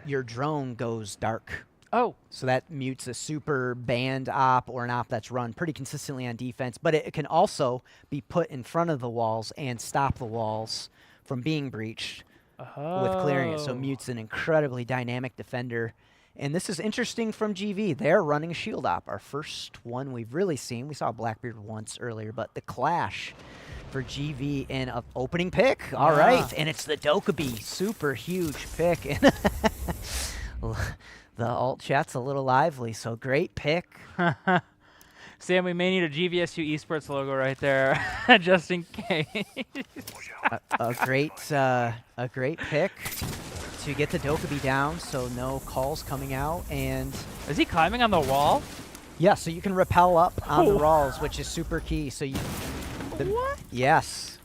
Your drone goes dark. Oh, So that mutes a super banned op or an op that's run pretty consistently on defense, but it can also be put in front of the walls and stop the walls from being breached with clearing it. So Oh. mute's an incredibly dynamic defender. And this is interesting from GV. They're running a shield op, our first one we've really seen. We saw Blackbeard once earlier, but the clash for GV in an opening pick. All Yeah. right, and it's the Dokkaebi, super huge pick. And the alt chat's a little lively, so great pick. Sam, we may need a GVSU esports logo right there, just in case. a great pick to get the Dokkaebi down, so no calls coming out. And Is he climbing on the wall? yeah, so you can rappel up on the Oh. walls, which is super key. So you, What? yes,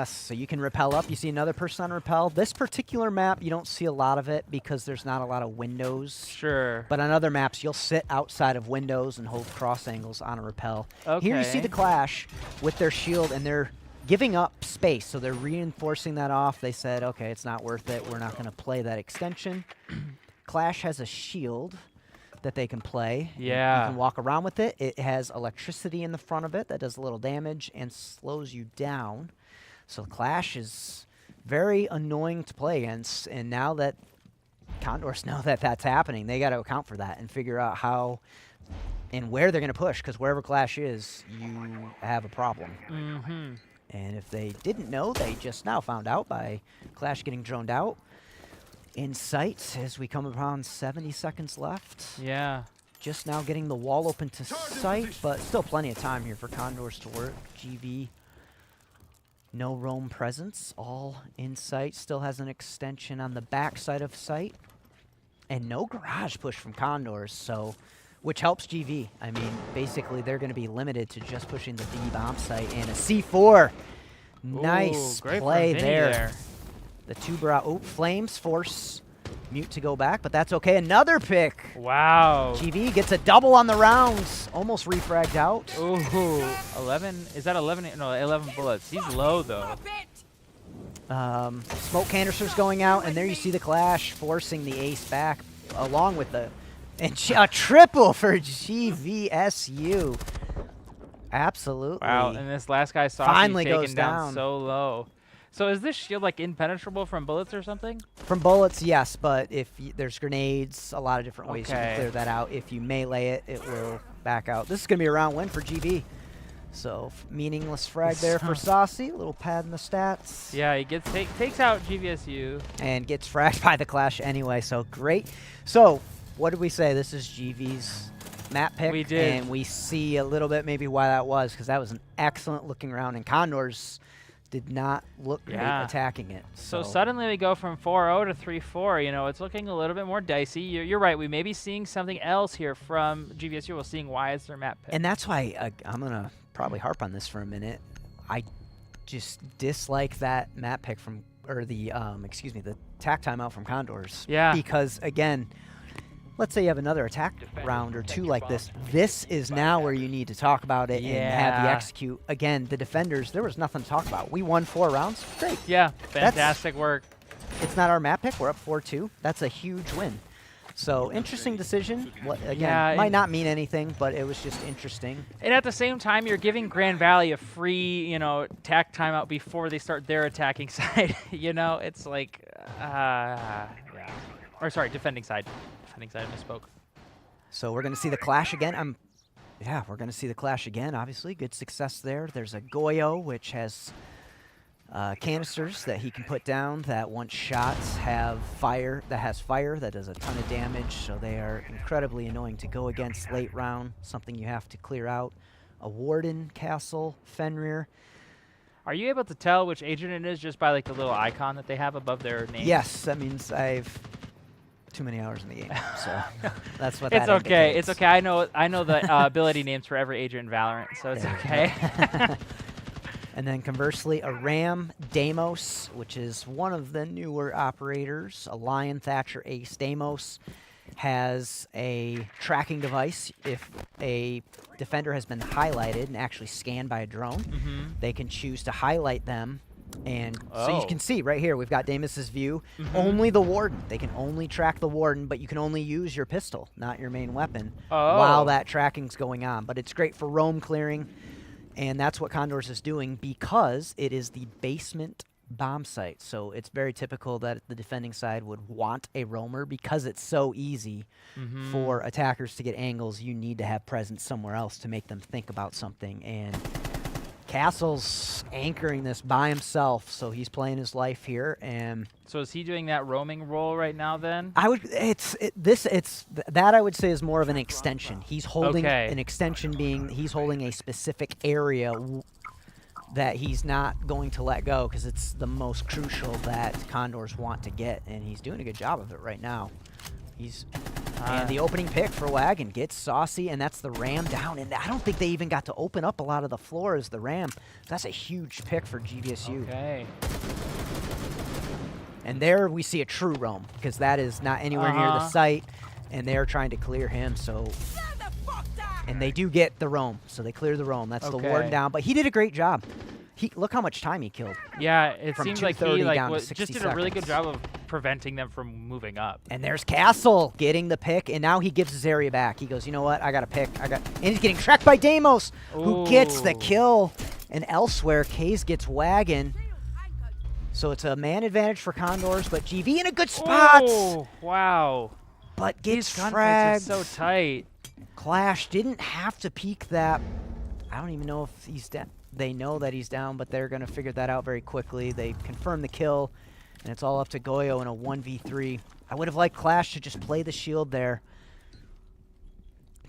so you can rappel up. You see another person on rappel. This particular map, you don't see a lot of it because there's not a lot of windows. Sure. But on other maps, you'll sit outside of windows and hold cross angles on a rappel. Here you see Okay. the clash with their shield, and they're giving up space, so they're reinforcing that off. They said, okay, it's not worth it. We're not going to play that extension. Clash has a shield that they can play. Yeah. You can walk around with it. It has electricity in the front of it that does a little damage and slows you down. So Clash is very annoying to play against, and now that Condors know that that's happening, they got to account for that and figure out how and where they're going to push, because wherever Clash is, you have a problem. Mm-hmm. And if they didn't know, they just now found out by Clash getting droned out. In sight, as we come upon 70 seconds left. Yeah. Just now getting the wall open to sight, but still plenty of time here for Condors to work. GV, no roam presence, all in sight. Still has an extension on the back side of sight. And no garage push from Condors, so which helps GV. I mean, basically, they're going to be limited to just pushing the B bomb site and a C4. Nice Ooh, great play from Vinny there. The two Flames force Mute to go back, but that's okay. Another pick. Wow. GV gets a double on the rounds. Almost refragged out. Ooh, 11. Is that 11? No, 11 bullets. He's low, though. Smoke canisters going out, and there you see the clash forcing the ace back, along with the a triple for GVSU. Absolutely. Wow, and this last guy saw Finally taken goes down down. so low. So is this shield like impenetrable from bullets or something? From bullets, yes, but if there's grenades, a lot of different ways you Okay. can clear that out. If you melee it, it will back out. This is going to be a round win for GV. So meaningless frag there for Saucy. A little pad in the stats. Yeah, he gets takes out GVSU. And gets fragged by the clash anyway, so great. So what did we say? This is GV's map pick. We did. And we see a little bit maybe why that was, because that was an excellent looking round, and Condors did not look great attacking it. So suddenly we go from 4-0 to 3-4. You know, it's looking a little bit more dicey. You're right. We may be seeing something else here from GVSU. We're seeing why it's their map pick. And that's why I'm going to probably harp on this for a minute. I just dislike that map pick from, or the, the attack timeout from Condors. Yeah. Because, again, let's say you have another attack round or two like this. This is now where you need to talk about it and have the execute. Again, the defenders, there was nothing to talk about. We won 4 rounds. Great. Yeah, fantastic work. It's not our map pick. We're up 4-2. That's a huge win. So, interesting decision. Again, might not mean anything, but it was just interesting. And at the same time, you're giving Grand Valley a free, attack timeout before they start their attacking side. It's like, yeah. Or sorry, defending side. Defending side, I misspoke. So we're going to see the clash again. We're going to see the clash again, obviously. Good success there. There's a Goyo, which has canisters that he can put down that once shots has fire that does a ton of damage, so they are incredibly annoying to go against late round, something you have to clear out. A Warden, Castle, Fenrir. Are you able to tell which agent it is just by like the little icon that they have above their name? Yes, that means I've too many hours in the game, so that's what that It's okay. indicates. It's okay. I know the ability names for every agent in Valorant, so it's okay. And then conversely, a Ram Deimos, which is one of the newer operators, a Lion Thatcher Ace. Deimos has a tracking device. If a defender has been highlighted and actually scanned by a drone, they can choose to highlight them. And so you can see right here, we've got Deimos' view. Only the Warden. They can only track the Warden, but you can only use your pistol, not your main weapon, while that tracking's going on. But it's great for roam clearing. And that's what Condors is doing because it is the basement bomb site. So it's very typical that the defending side would want a roamer because it's so easy for attackers to get angles. You need to have presence somewhere else to make them think about something. And Castle's anchoring this by himself, so he's playing his life here. And so is he doing that roaming role right now then? I would I would say is more of an extension. He's holding an extension, being he's holding a specific area that he's not going to let go because it's the most crucial that Condors want to get, and he's doing a good job of it right now. And the opening pick for Wagon gets Saucy, and that's the Ram down. And I don't think they even got to open up a lot of the floor as the Ram. That's a huge pick for GVSU. Okay. And there we see a true roam, because that is not anywhere near the site, and they're trying to clear him. So, and they do get the roam, so they clear the roam. That's the Warden down, but he did a great job. Look how much time he killed. Yeah, it seems like he just did a really good seconds. job of preventing them from moving up. And there's Castle getting the pick, and now he gives his area back. He goes, you know what? I got a pick. And he's getting tracked by Deimos, who gets the kill. And elsewhere, Kaze gets Wagon. So it's a man advantage for Condors, but GV in a good spot. Oh, wow. But gets These gunfights fragged. are so tight. Clash didn't have to peek that. I don't even know if he's dead. They know that he's down, but they're going to figure that out very quickly. They confirm the kill, and it's all up to Goyo in a 1v3. I would have liked Clash to just play the shield there.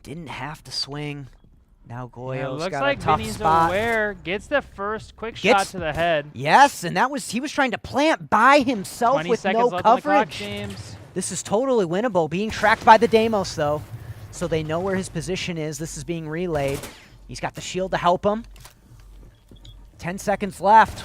Didn't have to swing. Now Goyo's looks got like a tough Vinny's spot. aware. Gets the first quick shot to the head. Yes, and he was trying to plant by himself 20 with seconds no left on the clock, coverage. James. This is totally winnable. Being tracked by the Deimos, though. so they know where his position is. This is being relayed. He's got the shield to help him. 10 seconds left.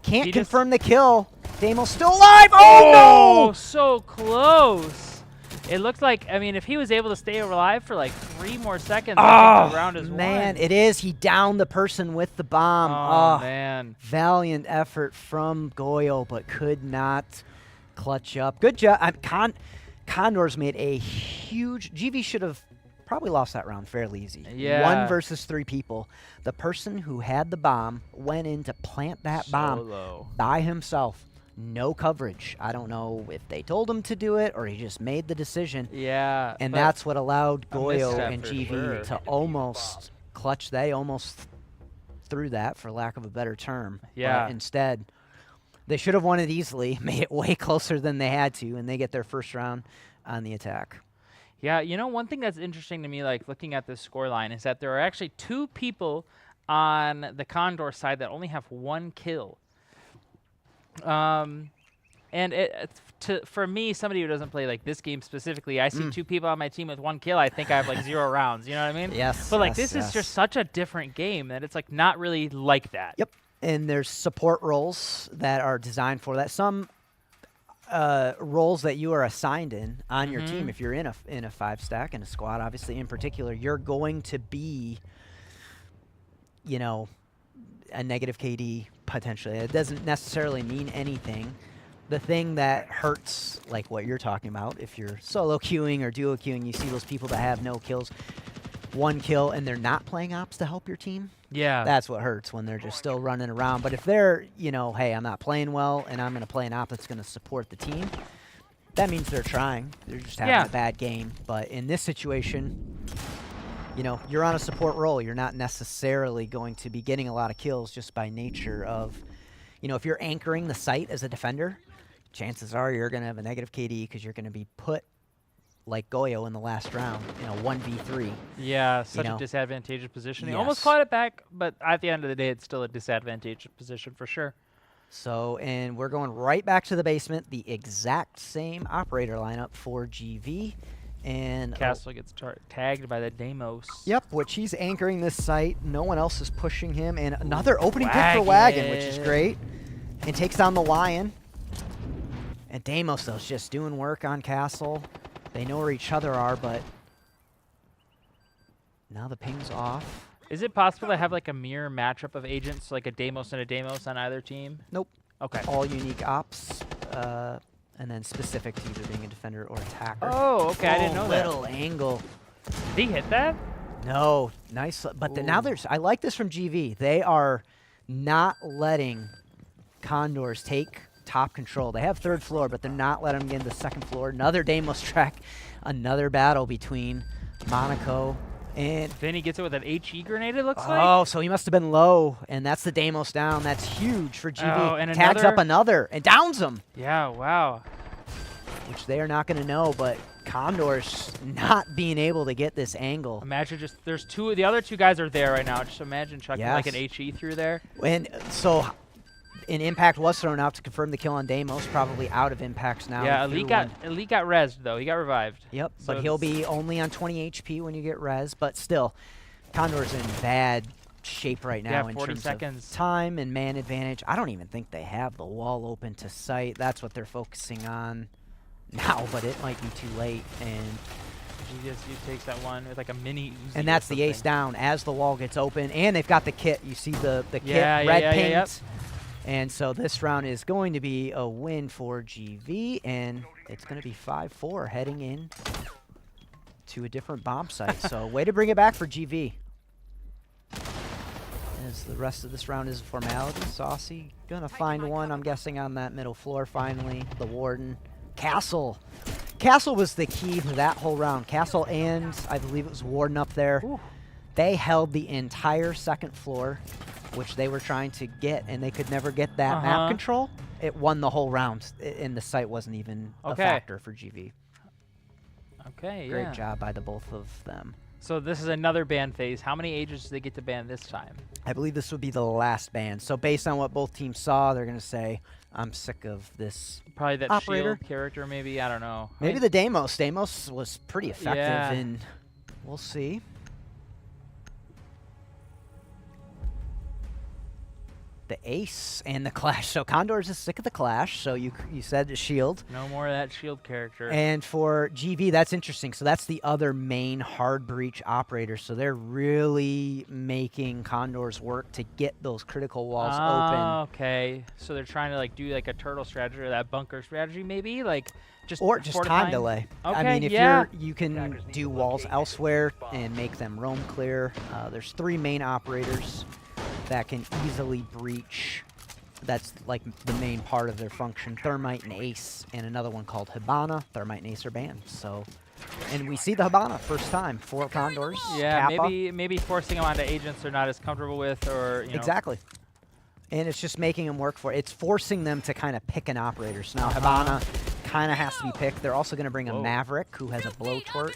Can't confirm the kill. Damo's still alive. Oh, no! So close. It looked like, I mean, if he was able to stay alive for like 3 more seconds, I think the round is man, won. it is. He downed the person with the bomb. Oh, man. Valiant effort from Goyo, but could not clutch up. Good job. Condors made a huge... GV should have probably lost that round fairly easy. Yeah. 1 versus 3 people. The person who had the bomb went in to plant that bomb by himself. No coverage. I don't know if they told him to do it or he just made the decision. Yeah. And that's what allowed Goyo misstep and for GV sure. to almost clutch. They almost threw that, for lack of a better term. Yeah. But instead, they should have won it easily, made it way closer than they had to, and they get their first round on the attack. Yeah, you know, one thing that's interesting to me, like looking at this scoreline, is that there are actually 2 people on the Condor side that only have 1 kill. And for me, somebody who doesn't play like this game specifically, I see 2 people on my team with 1 kill. I think I have like 0 rounds. You know what I mean? Yes. But like yes, this yes. is just such a different game that it's like not really like that. Yep. And there's support roles that are designed for that. Some roles that you are assigned in on your team, if you're in a 5-stack in a squad, obviously in particular, you're going to be, you know, a negative KD potentially. It doesn't necessarily mean anything. The thing that hurts, like what you're talking about, if you're solo queuing or duo queuing, you see those people that have no kills, 1 kill, and they're not playing ops to help your team. Yeah. That's what hurts, when they're just still running around. But if they're, you know, hey, I'm not playing well and I'm going to play an op that's going to support the team, that means they're trying. They're just having a bad game. But in this situation, you know, you're on a support role. You're not necessarily going to be getting a lot of kills just by nature of, you know, if you're anchoring the site as a defender, chances are you're going to have a negative KD because you're going to be put like Goyo in the last round in a 1v3. Yeah, such a disadvantageous position. He almost caught it back, but at the end of the day, it's still a disadvantageous position for sure. So, and we're going right back to the basement, the exact same operator lineup for GV. And Castle gets tagged by the Deimos. Yep, which he's anchoring this site. No one else is pushing him. And another opening pick for Wagon, which is great. And takes down the Lion. And Deimos, though, is just doing work on Castle. They know where each other are, but now the ping's off. Is it possible to have like a mirror matchup of agents, like a Deimos and a Deimos on either team? Nope. Okay. All unique ops. And then specific to either being a defender or attacker. Oh, okay. I didn't know that. Little angle. Did he hit that? No. Nice. But now there's... I like this from GV. They are not letting Condors take top control. They have 3rd floor, but they're not letting them get into 2nd floor. Another Deimos track. Another battle between Monaco and... Then he gets it with an HE grenade, it looks like? Oh, so he must have been low, and that's the Deimos down. That's huge for GV. Oh, and tags up another and downs him. Yeah, wow. Which they are not going to know, but Condors not being able to get this angle. Imagine just, there's 2, the other 2 guys are there right now. Just imagine chucking like an HE through there. And so an impact was thrown out to confirm the kill on Deimos, probably out of impacts now. Yeah, Elite got rezzed though. He got revived. Yep, so but he'll be only on 20 HP when you get res, but still, Condor's in bad shape right now in 40 terms seconds. of time and man advantage. I don't even think they have the wall open to sight. That's what they're focusing on now, but it might be too late. And GVSU takes that one with like a mini Uzi. And that's the ace down as the wall gets open, and they've got the kit. You see the kit red paint. Yep. And so this round is going to be a win for GV, and it's going to be 5-4 heading in to a different bomb site. So way to bring it back for GV. As the rest of this round is a formality. Saucy gonna find one, I'm guessing, on that middle floor finally. The Warden. Castle. Castle was the key to that whole round. Castle and I believe it was Warden up there. Ooh. They held the entire 2nd floor, which they were trying to get, and they could never get that map control. It won the whole round, and the site wasn't even a factor for GV. Okay, Great job by the both of them. So this is another ban phase. How many agents do they get to ban this time? I believe this would be the last ban. So based on what both teams saw, they're going to say, I'm sick of this Probably that operator. shield character, maybe. I don't know. Maybe the Deimos. Deimos was pretty effective, Yeah. and we'll see. The Ace and the Clash. So Condors is sick of the Clash, so you said the shield. No more of that shield character. And for GV, that's interesting. So that's the other main hard breach operator. So they're really making Condors work to get those critical walls open. Okay. So they're trying to like do like a turtle strategy or that bunker strategy, maybe like just Or just time delay. Okay, I mean, if yeah. you can do walls elsewhere and make them roam clear. There's 3 main operators that can easily breach. That's like the main part of their function. Thermite and Ace, and another one called Hibana. Thermite and Ace are banned. So, and we see the Hibana first time for Condors. Yeah, Kappa. maybe forcing them onto agents they're not as comfortable with, or you know. Exactly. And it's just making them work for it. It's forcing them to kind of pick an operator. So now Hibana kind of has to be picked. They're also going to bring a Maverick who has a blowtorch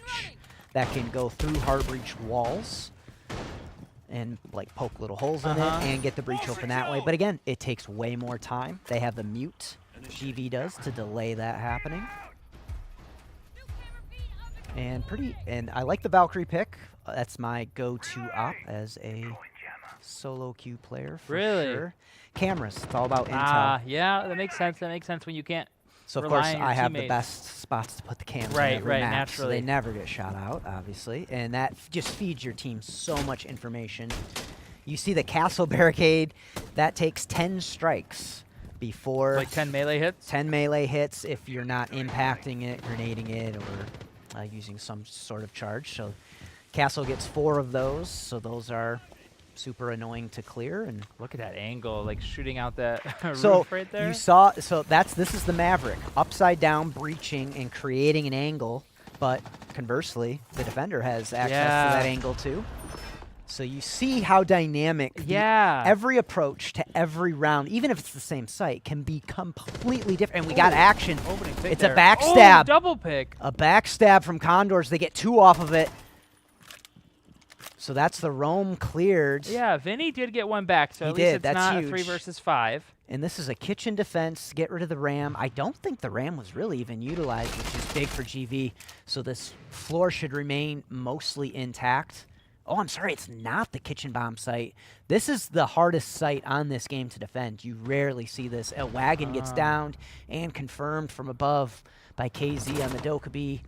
that can go through hard breach walls and like poke little holes in it and get the breach open that way. But again, it takes way more time. They have the mute, GV does, to delay that happening. And I like the Valkyrie pick. That's my go-to op as a solo queue player for sure. Cameras, it's all about intel. Yeah, that makes sense. That makes sense when you can't. So of rely course on your I have the teammates. best spots to put the cameras Right, in every right, map, so they naturally. never get shot out, obviously, and that just feeds your team so much information. You see the castle barricade, that takes 10 strikes before Like 10 melee hits. 10 melee hits if you're not impacting it, grenading it, or using some sort of charge. So castle gets 4 of those, so those are super annoying to clear. And Look at that angle, like shooting out that so roof right there. you saw, so this is the Maverick, upside down breaching and creating an angle, but conversely, the defender has access to that angle too. So you see how dynamic every approach to every round, even if it's the same site, can be completely different. And we got action. Opening pick It's there. a backstab. Oh, double pick. A backstab from Condors. They get 2 off of it. So that's the roam cleared. Yeah, Vinny did get 1 back, so He at least did. it's That's not a huge. 3 versus 5. And this is a kitchen defense. Get rid of the ram. I don't think the ram was really even utilized, which is big for GV. So this floor should remain mostly intact. Oh, I'm sorry. It's not the kitchen bomb site. This is the hardest site on this game to defend. You rarely see this. A wagon gets downed and confirmed from above by KZ on the Dokkaebi.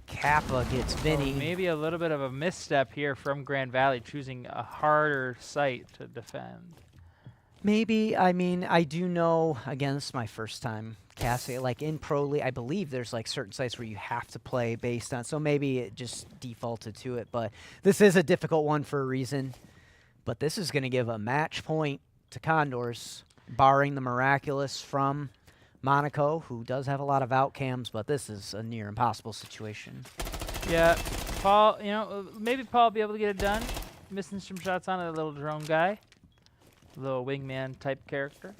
Kappa gets Vinny. Maybe a little bit of a misstep here from Grand Valley, choosing a harder site to defend. Maybe. I mean, I do know, again, this is my first time casting. Like in Pro League, I believe there's like certain sites where you have to play based on, so maybe it just defaulted to it. But this is a difficult one for a reason. But this is going to give a match point to Condors, barring the miraculous from Monaco, who does have a lot of outcams, but this is a near impossible situation. Yeah, Paul, you know, maybe Paul will be able to get it done. Missing some shots on a little drone guy. Little wingman type character.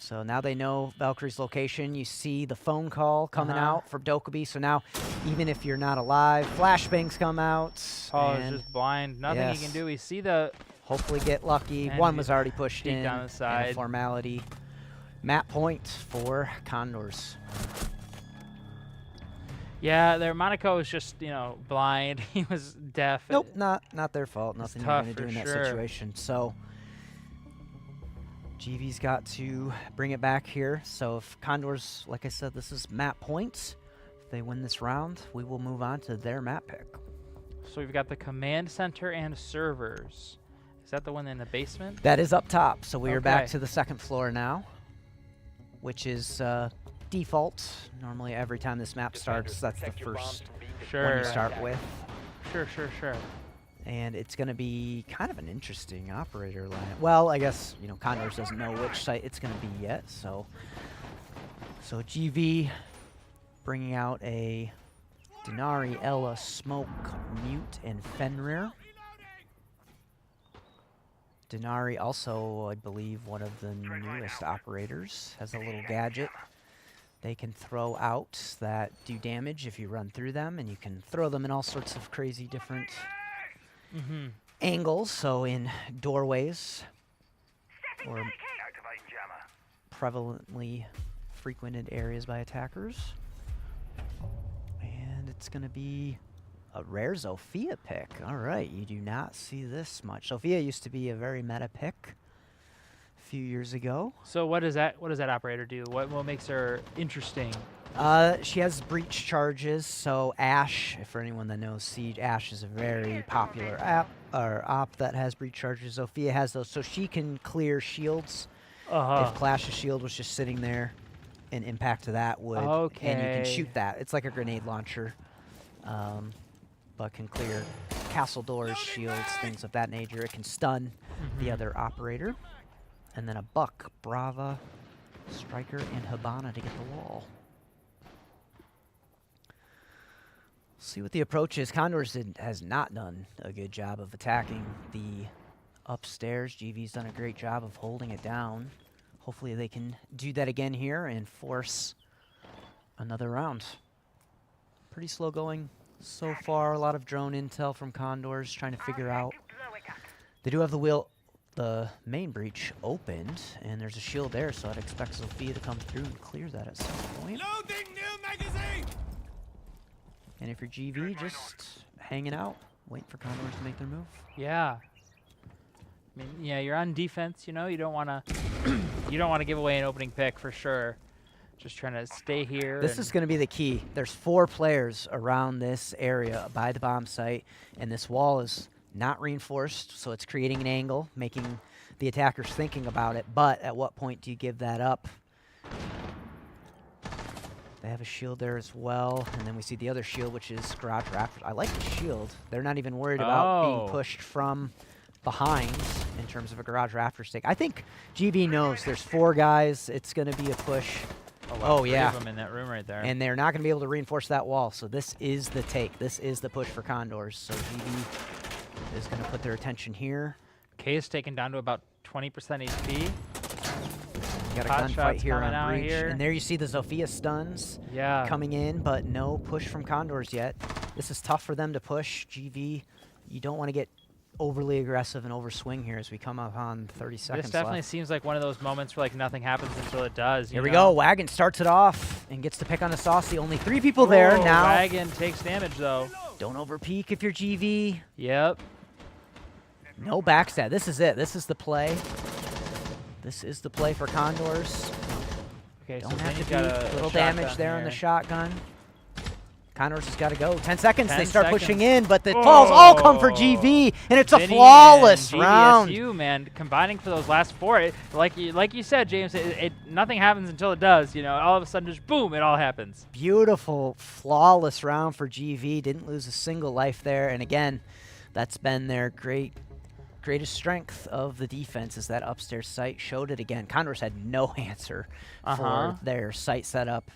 So now they know Valkyrie's location. You see the phone call coming out for Dokkaebi. So now, even if you're not alive, flashbangs come out. Paul is and just blind. Nothing he can do. We see the hopefully get lucky. And One was already pushed peek in. down the and side. a formality. Map point for Condors. Yeah, their Monaco was just, you know, blind. He was deaf. Nope, not their fault. Nothing you're tough going to do for in that sure. situation. So GV's got to bring it back here. So if Condors, like I said, this is map points. If they win this round, we will move on to their map pick. So we've got the command center and servers. Is that the one in the basement? That is up top. So we are back Okay. to the 2nd floor now, which is default. Normally every time this map starts, that's the first one you start with. Sure. And it's going to be kind of an interesting operator lineup. Well, I guess, you know, Condors doesn't know which site it's going to be yet. So GV bringing out a Denari, Ella, Smoke, Mute, and Fenrir. Denari also, I believe, one of the newest operators, has a little gadget they can throw out that do damage if you run through them, and you can throw them in all sorts of crazy different angles. So in doorways or prevalently frequented areas by attackers. And it's going to be a rare Zofia pick. All right, you do not see this much. Zofia used to be a very meta pick a few years ago. So what does that operator do? What makes her interesting? She has breach charges, so Ashe, for anyone that knows Siege, Ashe is a very popular op that has breach charges. Zofia has those, so she can clear shields. If Clash of Shield was just sitting there, an impact to that would, and you can shoot that. It's like a grenade launcher, but can clear castle doors, shields, things of that nature. It can stun the other operator. And then a Buck, Brava, Striker, and Hibana to get the wall. See what the approach is. Condors has not done a good job of attacking the upstairs. GV's done a great job of holding it down. Hopefully they can do that again here and force another round. Pretty slow going so far. A lot of drone intel from Condors trying to figure out. They do have the main breach opened, and there's a shield there, so I'd expect Zofia to come through and clear that at some point. Loading new magazine! And if you're GV, just hanging out, waiting for Condors to make their move. Yeah. I mean, yeah, you're on defense, you know, you don't want to give away an opening pick for sure. Just trying to stay here. This is going to be the key. There's 4 players around this area by the bomb site, and this wall is not reinforced, so it's creating an angle, making the attackers thinking about it. But at what point do you give that up? They have a shield there as well, and then we see the other shield, which is Garage Raptors. I like the shield. They're not even worried about being pushed from behind in terms of a Garage Raptor stake. I think GV knows there's 4 guys. It's going to be a push. Oh yeah, 3 of them in that room right there. And they're not going to be able to reinforce that wall. So this is the take. This is the push for Condors. So GV is going to put their attention here. K is taken down to about 20% HP. Got a gunfight here on breach. And there you see the Zofia stuns coming in, but no push from Condors yet. This is tough for them to push. GV, you don't want to get overly aggressive and overswing here as we come up on 30 seconds This definitely left. seems like one of those moments where like nothing happens until it does. Here we go. Wagon starts it off and gets to pick on the Saucy. Only 3 people there now. Wagon takes damage though. Don't overpeak if you're GV. Yep. No backstab. This is it. This is the play. This is the play for Condors. Okay, Don't so have to got do a little damage there on here. the shotgun. Condors has got to go. 10 seconds. 10 they start seconds. pushing in, but the calls all come for GV, and it's a Vinny flawless and round. GVSU, man, combining for those last 4. Like you said, James, nothing happens until it does. You know, all of a sudden, just boom, it all happens. Beautiful, flawless round for GV. Didn't lose a single life there, and again, that's been their greatest strength of the defense is that upstairs site. Showed it again. Condors had no answer for their site setup,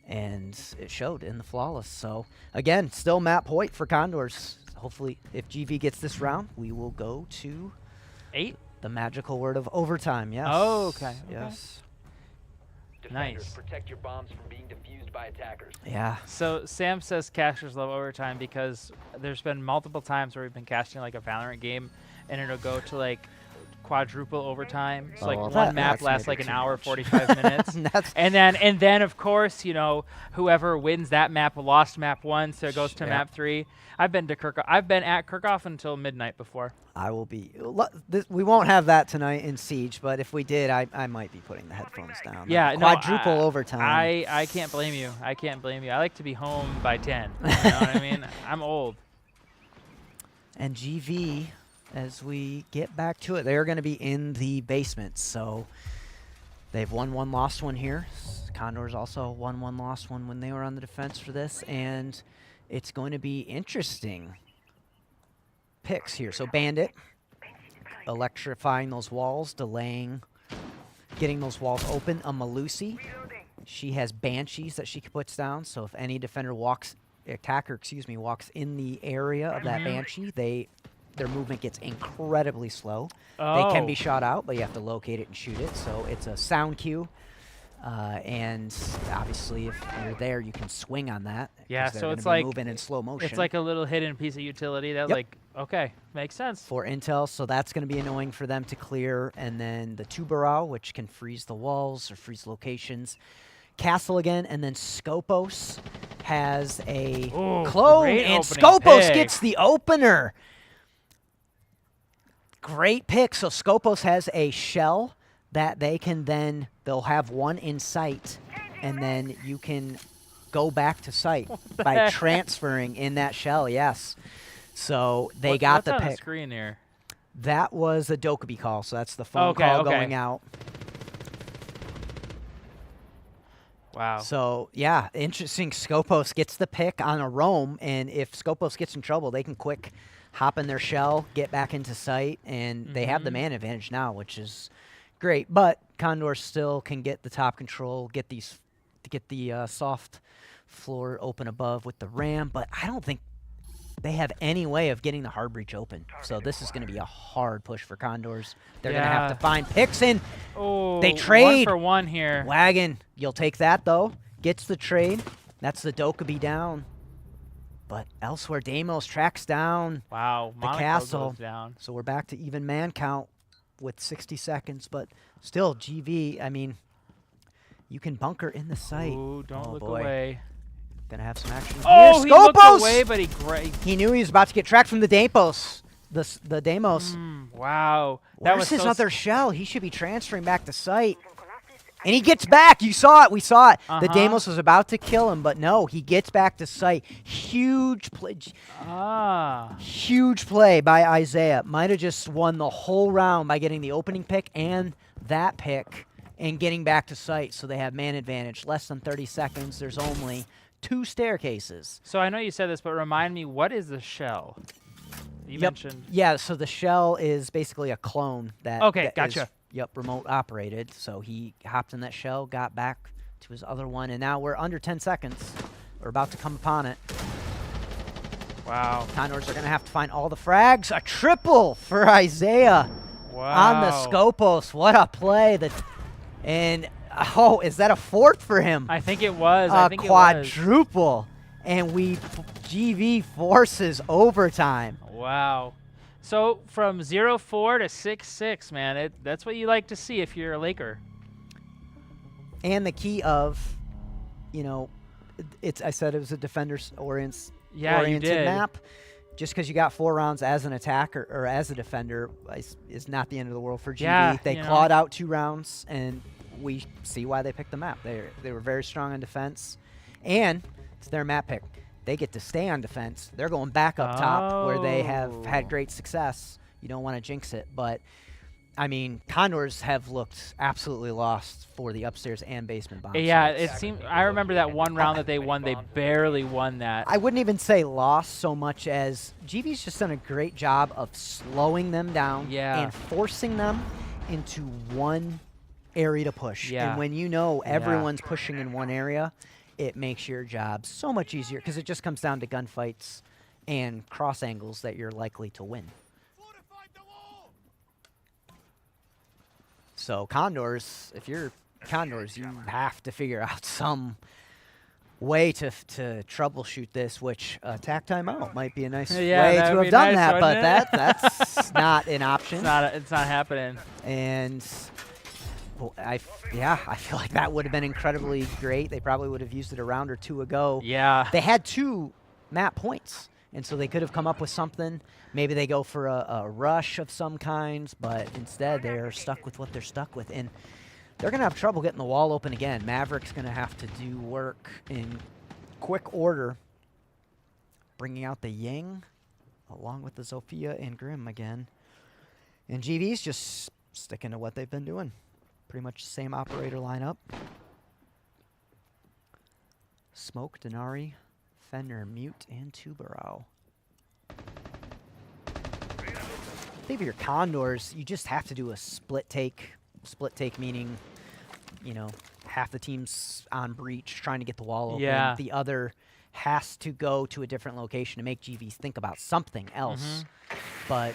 and it showed in the flawless. So again, still map point for Condors. Hopefully, if GV gets this round, we will go to 8. The magical word of overtime. Yes. Oh, okay. Yes. Defenders, Nice. protect your bombs from being defused by attackers. Yeah. So Sam says casters love overtime because there's been multiple times where we've been casting like a Valorant game, and it'll go to like quadruple overtime. So like well, one map that's lasts maybe like an too hour much. 45 minutes. and then of course, you know, whoever wins that map lost map 1, so it goes to map 3. I've been at Kirchhoff until midnight before. I will be. We won't have that tonight in Siege, but if we did, I might be putting the headphones down. Yeah, no, quadruple overtime. I can't blame you. I can't blame you. I like to be home by 10. You know what I mean? I'm old. And GV, as we get back to it, they're going to be in the basement. So they've won 1, lost 1 here. Condors also won 1, lost 1 when they were on the defense for this, and it's going to be interesting picks here. So Bandit, electrifying those walls, delaying, getting those walls open. A Malusi, she has Banshees that she puts down. So if any defender walks in the area of that Banshee, their movement gets incredibly slow. They can be shot out, but you have to locate it and shoot it. So it's a sound cue. And obviously, if you're there, you can swing on that. 'cause Yeah, they're so gonna it's be like moving in slow motion. it's like a little hidden piece of utility that, Yep. like, okay, makes sense. for intel, so that's going to be annoying for them to clear. And then the Tubarao, which can freeze the walls or freeze locations. Castle again, and then Scopos has a Ooh, clone, great and opening Scopos pick. gets the opener. Great pick. So Scopos has a shell that they'll have one in sight, and then you can go back to sight by heck? transferring in that shell, yes. So they got what's the on the pick. screen here? That was a Dokkaebi call, so that's the phone Okay, call okay. going out. Wow. So, yeah, interesting. Scopos gets the pick on a roam, and if Scopos gets in trouble, they can quick hop in their shell, get back into sight, and they have the man advantage now, which is great. But Condor still can get the top control, get the soft floor open above with the ram, but I don't think they have any way of getting the hard breach open. So this is going to be a hard push for Condors. They're going to have to Yeah. find picks in. Oh, They trade. 1 for 1 here. Wagon, you'll take that though. Gets the trade. That's the Dokkaebi down. But elsewhere, Deimos tracks down Wow, the Monaco castle. goes down. So we're back to even man count with 60 seconds. But still, GV, I mean, you can bunker in the site. Ooh, don't Oh, look boy. away. Gonna have some action Oh, here. he looked Scopos! away, but He knew he was about to get tracked from the Deimos. The Deimos. Wow. That Where's was his so other shell? He should be transferring back to site. And he gets back. You saw it. We saw it. The Deimos was about to kill him, but no, he gets back to site. Huge play. Huge play by Isaiah. Might have just won the whole round by getting the opening pick and that pick and getting back to site. So they have man advantage. Less than 30 seconds. There's only 2 staircases. So I know you said this, but remind me, what is the shell? You mentioned. Yeah, so the shell is basically a clone that. Okay, that gotcha. is, remote operated. So he hopped in that shell, got back to his other one, and now we're under 10 seconds. We're about to come upon it. Wow. Condors are going to have to find all the frags. A triple for Isaiah on the Scopos. What a play. And, oh, is that a 4th for him? I think it was. A I think it was. quadruple. And GV forces overtime. Wow. So from 0-4 to 6-6, man, that's what you like to see if you're a Laker. And the key of, I said it was a defender's oriented map. Just because you got 4 rounds as an attacker or as a defender is not the end of the world for GV. Yeah, They clawed out 2 rounds, and we see why they picked the map. They were very strong on defense, and it's their map pick. They get to stay on defense. They're going back up top where they have had great success. You don't want to jinx it, but I mean, Condors have looked absolutely lost for the upstairs and basement bombs. Yeah, it seemed. I remember that one round that they won. They barely won that. I wouldn't even say lost so much as GV's just done a great job of slowing them down and forcing them into one area to push. Yeah. And when you know everyone's pushing in one area, it makes your job so much easier because it just comes down to gunfights and cross angles that you're likely to win. So Condors, if you're Condors, you have to figure out some way to troubleshoot this, which attack timeout might be a nice way to have done that, but that's not an option. It's not happening. And I feel like that would have been incredibly great. They probably would have used it a round or 2 ago. Yeah. They had 2 map points, and so they could have come up with something. Maybe they go for a rush of some kinds, but instead they're stuck with what they're stuck with. And they're going to have trouble getting the wall open again. Maverick's going to have to do work in quick order, bringing out the Ying along with the Zofia and Grim again. And GV's just sticking to what they've been doing. Pretty much the same operator lineup. Smoke, Denari, Fender, Mute, and Tubarao. I think if you're Condors, you just have to do a split take. Split take meaning, half the team's on breach trying to get the wall open. Yeah. The other has to go to a different location to make GVs think about something else. But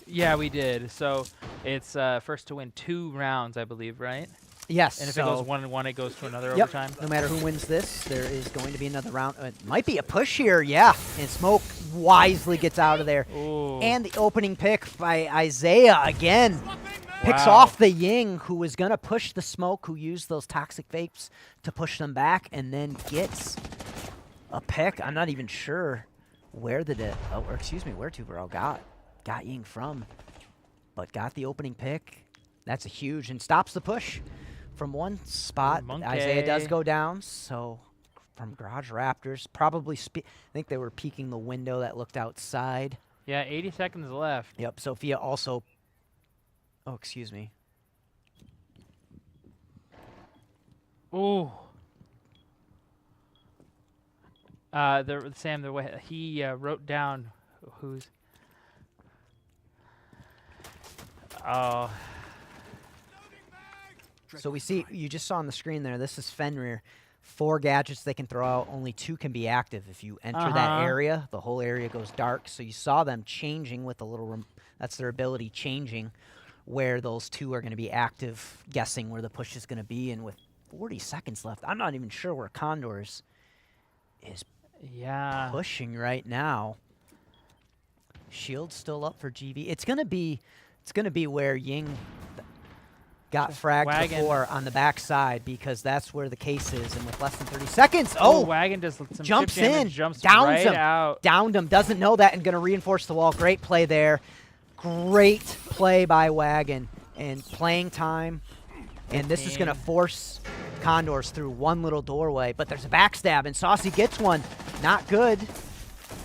yeah, we did. So It's first to win 2 rounds, I believe, right? Yes. And if so it goes 1-1, it goes to another yep, overtime. no matter who wins this, there is going to be another round. It might be a push here, yeah. And Smoke wisely gets out of there. Ooh. And the opening pick by Isaiah again. Picks Wow. off the Ying, who was going to push the Smoke, who used those toxic vapes to push them back, and then gets a pick. I'm not even sure where where Tuberl got Ying from, but got the opening pick. That's a huge, and stops the push from one spot. Monkey. Isaiah does go down, so from Garage Raptors, probably, I think they were peeking the window that looked outside. Yeah, 80 seconds left. Yep, Sophia also, oh, excuse me. Ooh. Sam, the way he wrote down who's. Oh. So we see, you just saw on the screen there, this is Fenrir. 4 gadgets they can throw out, only 2 can be active. If you enter that area, the whole area goes dark. So you saw them changing with a little, that's their ability, changing where those 2 are going to be active, guessing where the push is going to be. And with 40 seconds left, I'm not even sure where Condors is pushing right now. Shield's still up for GV. It's going to be where Ying got fragged Wagon. before on the backside, because that's where the case is. And with less than 30 seconds, Wagon does some jumps chip damage, in, jumps downs right him, out. downed him, doesn't know that, and going to reinforce the wall. Great play there. Great play by Wagon, and playing time. And this is going to force Condors through one little doorway, but there's a backstab, and Saucy gets one. Not good.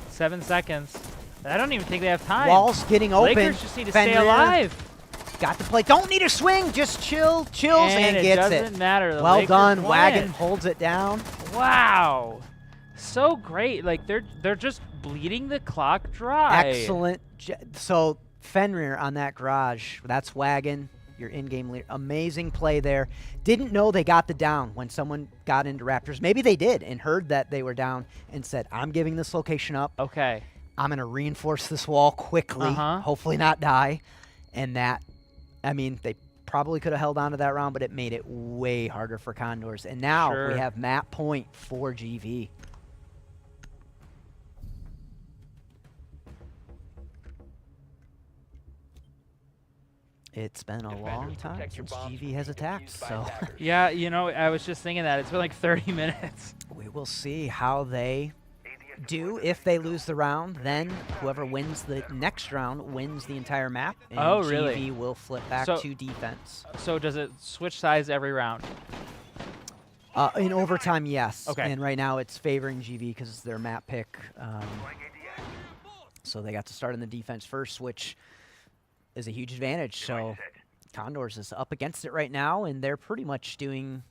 7 seconds. I don't even think they have time. Wall's getting open. Lakers just need to stay Fenrir alive. got the play. Don't need a swing. Just chills and it gets doesn't matter. The Well Lakers done. won Wagon it. holds it down. Wow. So great. Like they're just bleeding the clock dry. Excellent. So Fenrir on that garage. That's Wagon, your in-game leader. Amazing play there. Didn't know they got the down when someone got into Raptors. Maybe they did and heard that they were down and said, I'm giving this location up. Okay. I'm going to reinforce this wall quickly, hopefully not die. And that, I mean, they probably could have held on to that round, but it made it way harder for Condors. And now we have map point for GV. It's been a long time since GV has attacked, so Yeah, you know, I was just thinking that. It's been like 30 minutes. we will see how they do. If they lose the round, then whoever wins the next round wins the entire map, and GV will flip back to defense. So does it switch sides every round? In overtime, yes. Okay. And right now it's favoring GV because it's their map pick. So they got to start in the defense first, which is a huge advantage. So Condors is up against it right now, and they're pretty much doing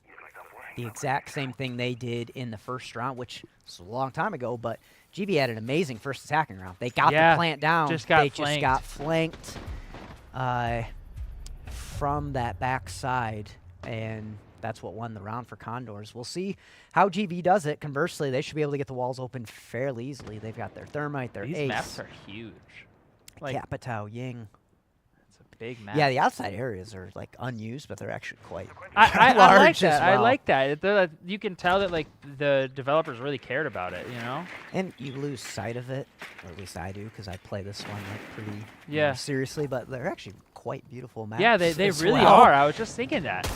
the exact same thing they did in the first round, which was a long time ago, but GV had an amazing first attacking round. They got the plant down. Just got flanked from that backside, and that's what won the round for Condors. We'll see how GV does it. Conversely, they should be able to get the walls open fairly easily. They've got their Thermite, their Ace. These maps are huge. Like Capitao, Ying. Big map. Yeah, the outside areas are like unused, but they're actually quite I large like that. as well. I like that. You can tell that like the developers really cared about it, you know? And you lose sight of it, or at least I do, because I play this one like pretty seriously, but they're actually quite beautiful maps. Yeah, they really well. are. I was just thinking that.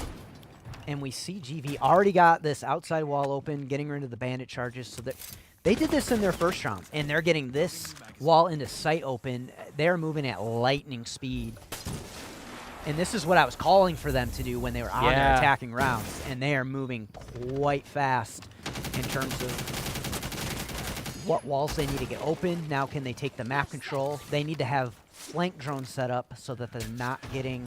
And we see GV already got this outside wall open, getting rid of the bandit charges, so that they did this in their first round, and they're getting this wall into sight open. They're moving at lightning speed. And this is what I was calling for them to do when they were on their attacking rounds. And they are moving quite fast in terms of what walls they need to get open. Now can they take the map control? They need to have flank drones set up so that they're not getting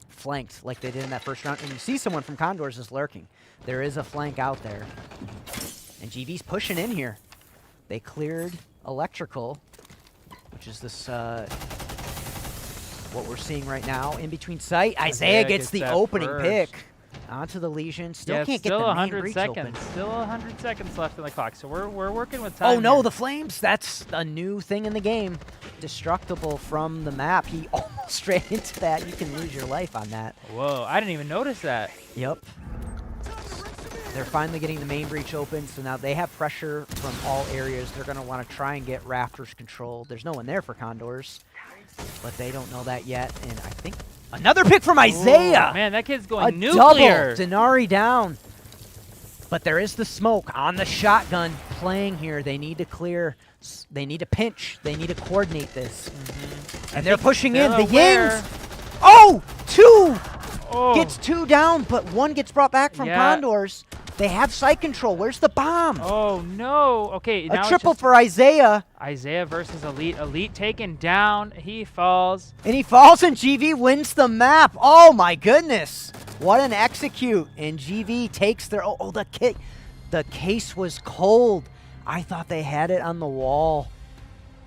flanked like they did in that first round. And you see someone from Condors is lurking. There is a flank out there. And GV's pushing in here. They cleared electrical, which is this what we're seeing right now in between sight. Isaiah gets the opening pick onto the Legion. Still can't get the main breach open. Still 100 seconds left on the clock, so we're working with time. Oh no, here. the flames! That's a new thing in the game. destructible from the map. He almost ran into that. You can lose your life on that. Whoa, I didn't even notice that. Yep. They're finally getting the main breach open, so now they have pressure from all areas. They're going to want to try and get Raptors controlled. There's no one there for Condors, but they don't know that yet. And I think another pick from Isaiah. Ooh, man, that kid's going A nuclear. double. Denari down. But there is the smoke on the shotgun playing here. They need to clear. They need to pinch. They need to coordinate this. And they're pushing in. The Yings. Oh, two. Oh. Gets two down, but one gets brought back from Yeah. Condors. They have sight control. Where's the bomb? Oh, no. Okay, now A it's triple just for Isaiah. Isaiah versus Elite. Elite taken down. He falls. And he falls, and GV wins the map. Oh, my goodness. What an execute. And GV takes their... Oh, the case was cold. I thought they had it on the wall.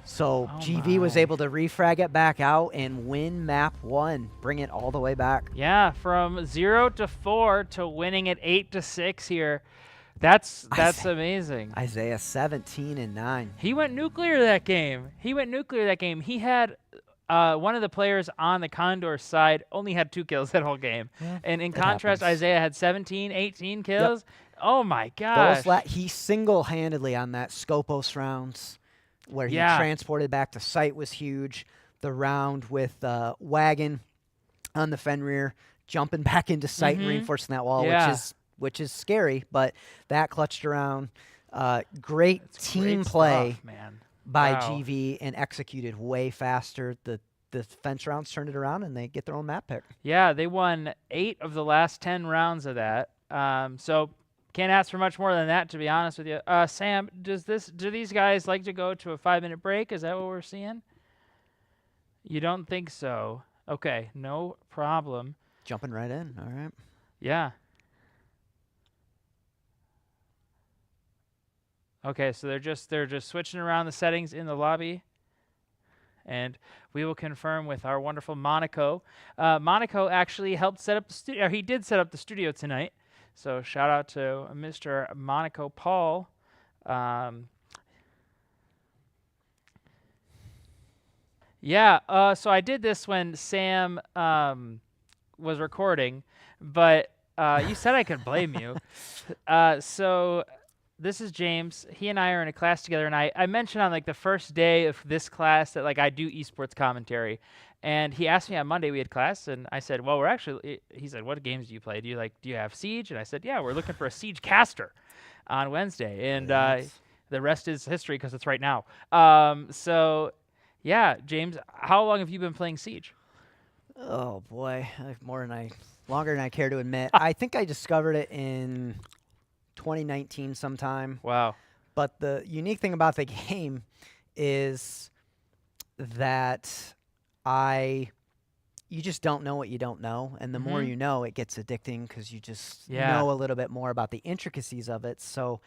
So Oh GV was my. able to refrag it back out and win map 1. Bring it all the way back. Yeah, from 0 to 4 to winning at 8 to 6 here. That's amazing. Isaiah 17 and 9. He went nuclear that game. He had one of the players on the Condor side only had 2 kills that whole game. Yeah, And in it contrast, happens. Isaiah had 17, 18 kills. Oh my gosh. He single-handedly on that Scopos rounds where he Yeah. transported back to site was huge. The round with Wagon on the Fenrir jumping back into site and reinforcing that wall, Yeah. which is scary, but that clutched around. Great It's team great play stuff, man. by Wow. GV and executed way faster. The fence rounds turned it around and they get their own map pick. Yeah, they won 8 of the last 10 rounds of that. So can't ask for much more than that, to be honest with you. Sam, do these guys like to go to a 5-minute break? Is that what we're seeing? You don't think so? Okay, no problem. Jumping right in, all right. Yeah. Okay, so they're just switching around the settings in the lobby, and we will confirm with our wonderful Monaco. Monaco actually helped set up the studio. He did set up the studio tonight. So shout out to Mr. Monaco Paul. Yeah, so I did this when Sam was recording, but you said I could blame you. So this is James. He and I are in a class together, and I mentioned on like the first day of this class that like I do esports commentary. And he asked me on Monday we had class, and I said, well, he said, what games do you play? Do you have Siege? And I said, yeah, we're looking for a Siege caster on Wednesday. And the rest is history because it's right now. So yeah, James, how long have you been playing Siege? Oh boy, longer than I care to admit. I think I discovered it in 2019 sometime. Wow. But the unique thing about the game is that you just don't know what you don't know, and the more you know, it gets addicting because you just know a little bit more about the intricacies of it. So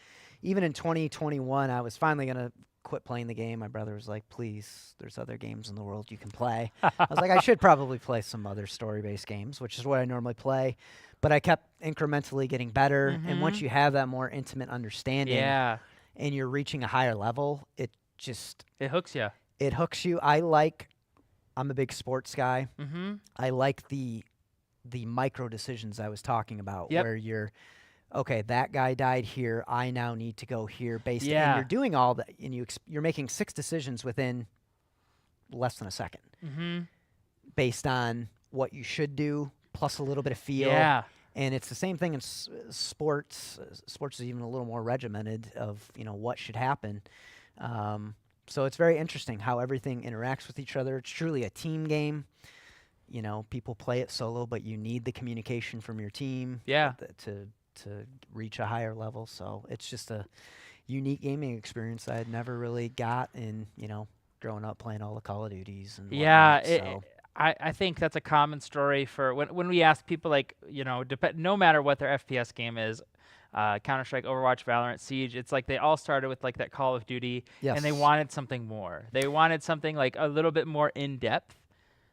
even in 2021, I was finally going to quit playing the game. My brother was like, please, there's other games in the world you can play. I was like, I should probably play some other story-based games, which is what I normally play. But I kept incrementally getting better, and once you have that more intimate understanding and you're reaching a higher level, it hooks you. It hooks you. I'm a big sports guy. I like the micro decisions I was talking about, where you're, okay, that guy died here. I now need to go here based. And you're doing all that, and you're making 6 decisions within less than a second, based on what you should do plus a little bit of feel. Yeah. And it's the same thing in sports. Sports is even a little more regimented of what should happen. So it's very interesting how everything interacts with each other. It's truly a team game. People play it solo, but you need the communication from your team to reach a higher level. So it's just a unique gaming experience I had never really got in, growing up playing all the Call of Duties and whatnot. I think that's a common story for when we ask people, like, no matter what their FPS game is, Counter-Strike, Overwatch, Valorant, Siege, it's like they all started with like that Call of Duty, and they wanted something more. They wanted something like a little bit more in-depth,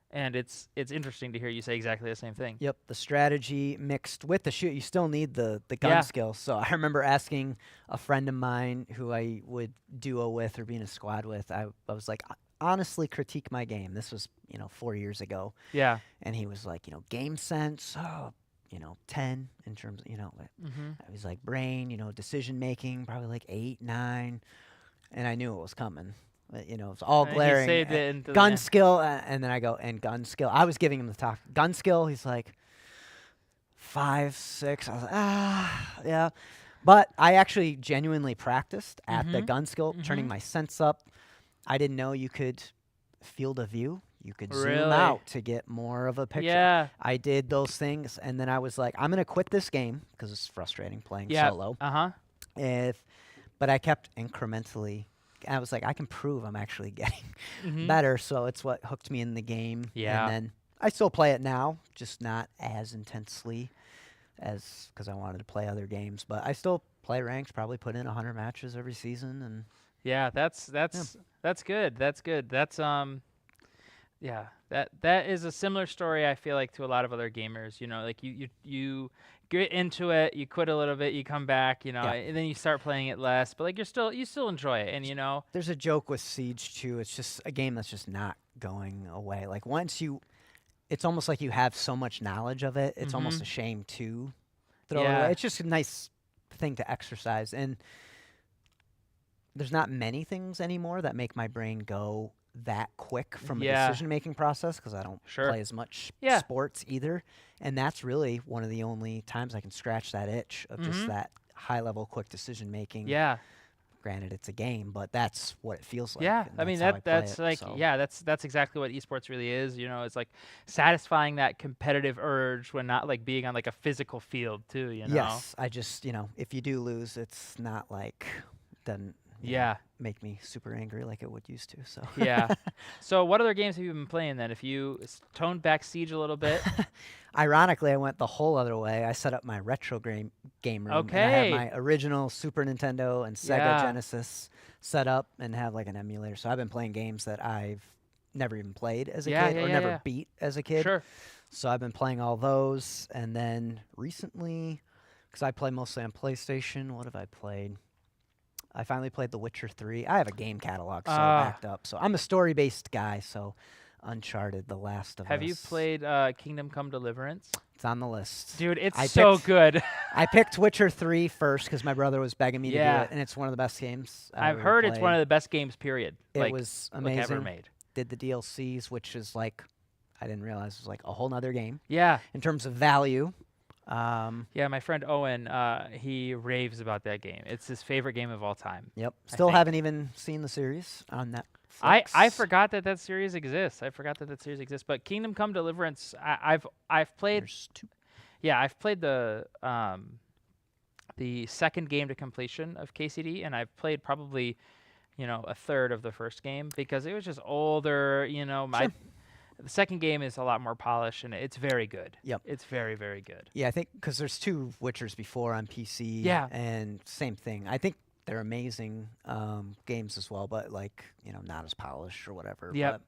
and it's interesting to hear you say exactly the same thing. Yep, the strategy mixed with the shoot. You still need the gun skill. So I remember asking a friend of mine who I would duo with or be in a squad with, I was like, honestly critique my game. This was 4 years ago, Yeah. and he was like, game sense, 10 in terms of Mm-hmm. I was like brain, decision making, probably like 8, 9, and I knew it was coming. It was all He glaring. saved it into the Gun end. skill, and then I go, and gun skill. I was giving him the talk. Gun skill, he's like 5, 6. I was like, yeah. But I actually genuinely practiced at the Mhm. gun skill, turning Mhm. my sense up. I didn't know you could field of view. You could zoom Really? out to get more of a picture. Yeah. I did those things, and then I was like, I'm gonna quit this game because it's frustrating playing Yeah. solo. Uh-huh. But I kept incrementally. I was like, I can prove I'm actually getting Mhm. better. So it's what hooked me in the game. Yeah. And then I still play it now, just not as intensely as because I wanted to play other games. But I still play ranks. Probably put in 100 matches every season, and Yeah, that's good. That's good. That's yeah. That is a similar story I feel like to a lot of other gamers, like you get into it, you quit a little bit, you come back, Yeah. and then you start playing it less, but like you still enjoy it, and there's a joke with Siege too. It's just a game that's just not going away. Like it's almost like you have so much knowledge of it. It's almost Mhm. a shame to throw it Yeah. away. It's just a nice thing to exercise, and there's not many things anymore that make my brain go that quick from a Yeah. decision-making process because I don't Sure. play as much Yeah. sports either. And that's really one of the only times I can scratch that itch of just Mhm. that high-level quick decision-making. Yeah. Granted, it's a game, but that's what it feels like. Yeah, and I mean how I play that's it, like so. that's exactly what esports really is. It's like satisfying that competitive urge when not like being on like a physical field too. Yes, I just, if you do lose, it's not like, doesn't Yeah. make me super angry like it would used to. So Yeah. So what other games have you been playing then? If you toned back Siege a little bit. Ironically, I went the whole other way. I set up my retro game room. And I have Okay. my original Super Nintendo and Sega Yeah. Genesis set up and have like an emulator. So I've been playing games that I've never even played as a Yeah, kid yeah, or yeah, never yeah. beat as a kid. Sure. So I've been playing all those. And then recently, because I play mostly on PlayStation, what have I played? I finally played The Witcher 3. I have a game catalog so backed up. So I'm a story-based guy, so Uncharted, The Last of Us. Have you played Kingdom Come Deliverance? It's on the list. Dude, it's I so picked- good. I picked Witcher 3 first because my brother was begging me to Yeah. do it, and it's one of the best games I've heard it's one of the best games, period. It like, was like amazing. ever made. Did the DLCs, which is like, I didn't realize it was like a whole nother game Yeah. in terms of value. Yeah, my friend Owen, he raves about that game. It's his favorite game of all time. Yep. I Still think. haven't even seen the series on Netflix. I forgot that series exists. But Kingdom Come Deliverance, I've played. There's 2. Yeah, I've played the second game to completion of KCD, and I've played probably, a third of the first game because it was just older. Sure. The second game is a lot more polished, and it's very good. Yep. It's very, very good. Yeah, I think because there's 2 Witchers before on PC. Yeah. And same thing. I think they're amazing games as well, but like, not as polished or whatever. Yep.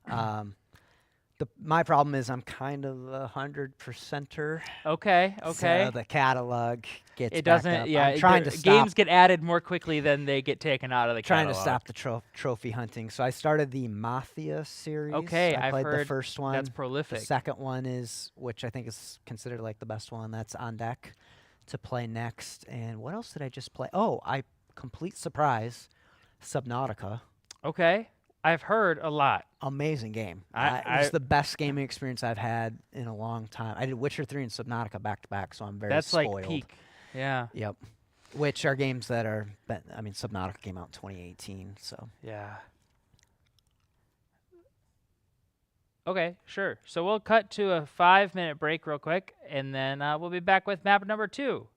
But, my problem is I'm kind of a 100%er. Okay. So the catalog gets It backed doesn't. up. Yeah, I'm trying to stop. games get added more quickly than they get taken out of the Trying to catalog. stop the trophy hunting. So I started the Mafia series. Okay, I I've played the heard first one. That's The prolific. second one is, which I think is considered like the best one. That's on deck to play next. And what else did I just play? Oh, complete surprise, Subnautica. Okay, I've heard a lot. Amazing game. I- It was the best gaming experience I've had in a long time. I did Witcher 3 and Subnautica back to back, so I'm very That's spoiled. like peak. Yeah. Yep. Which are games that are, Subnautica came out in 2018, so. Yeah. Okay, sure. So we'll cut to a 5-minute break real quick, and then we'll be back with map number 2.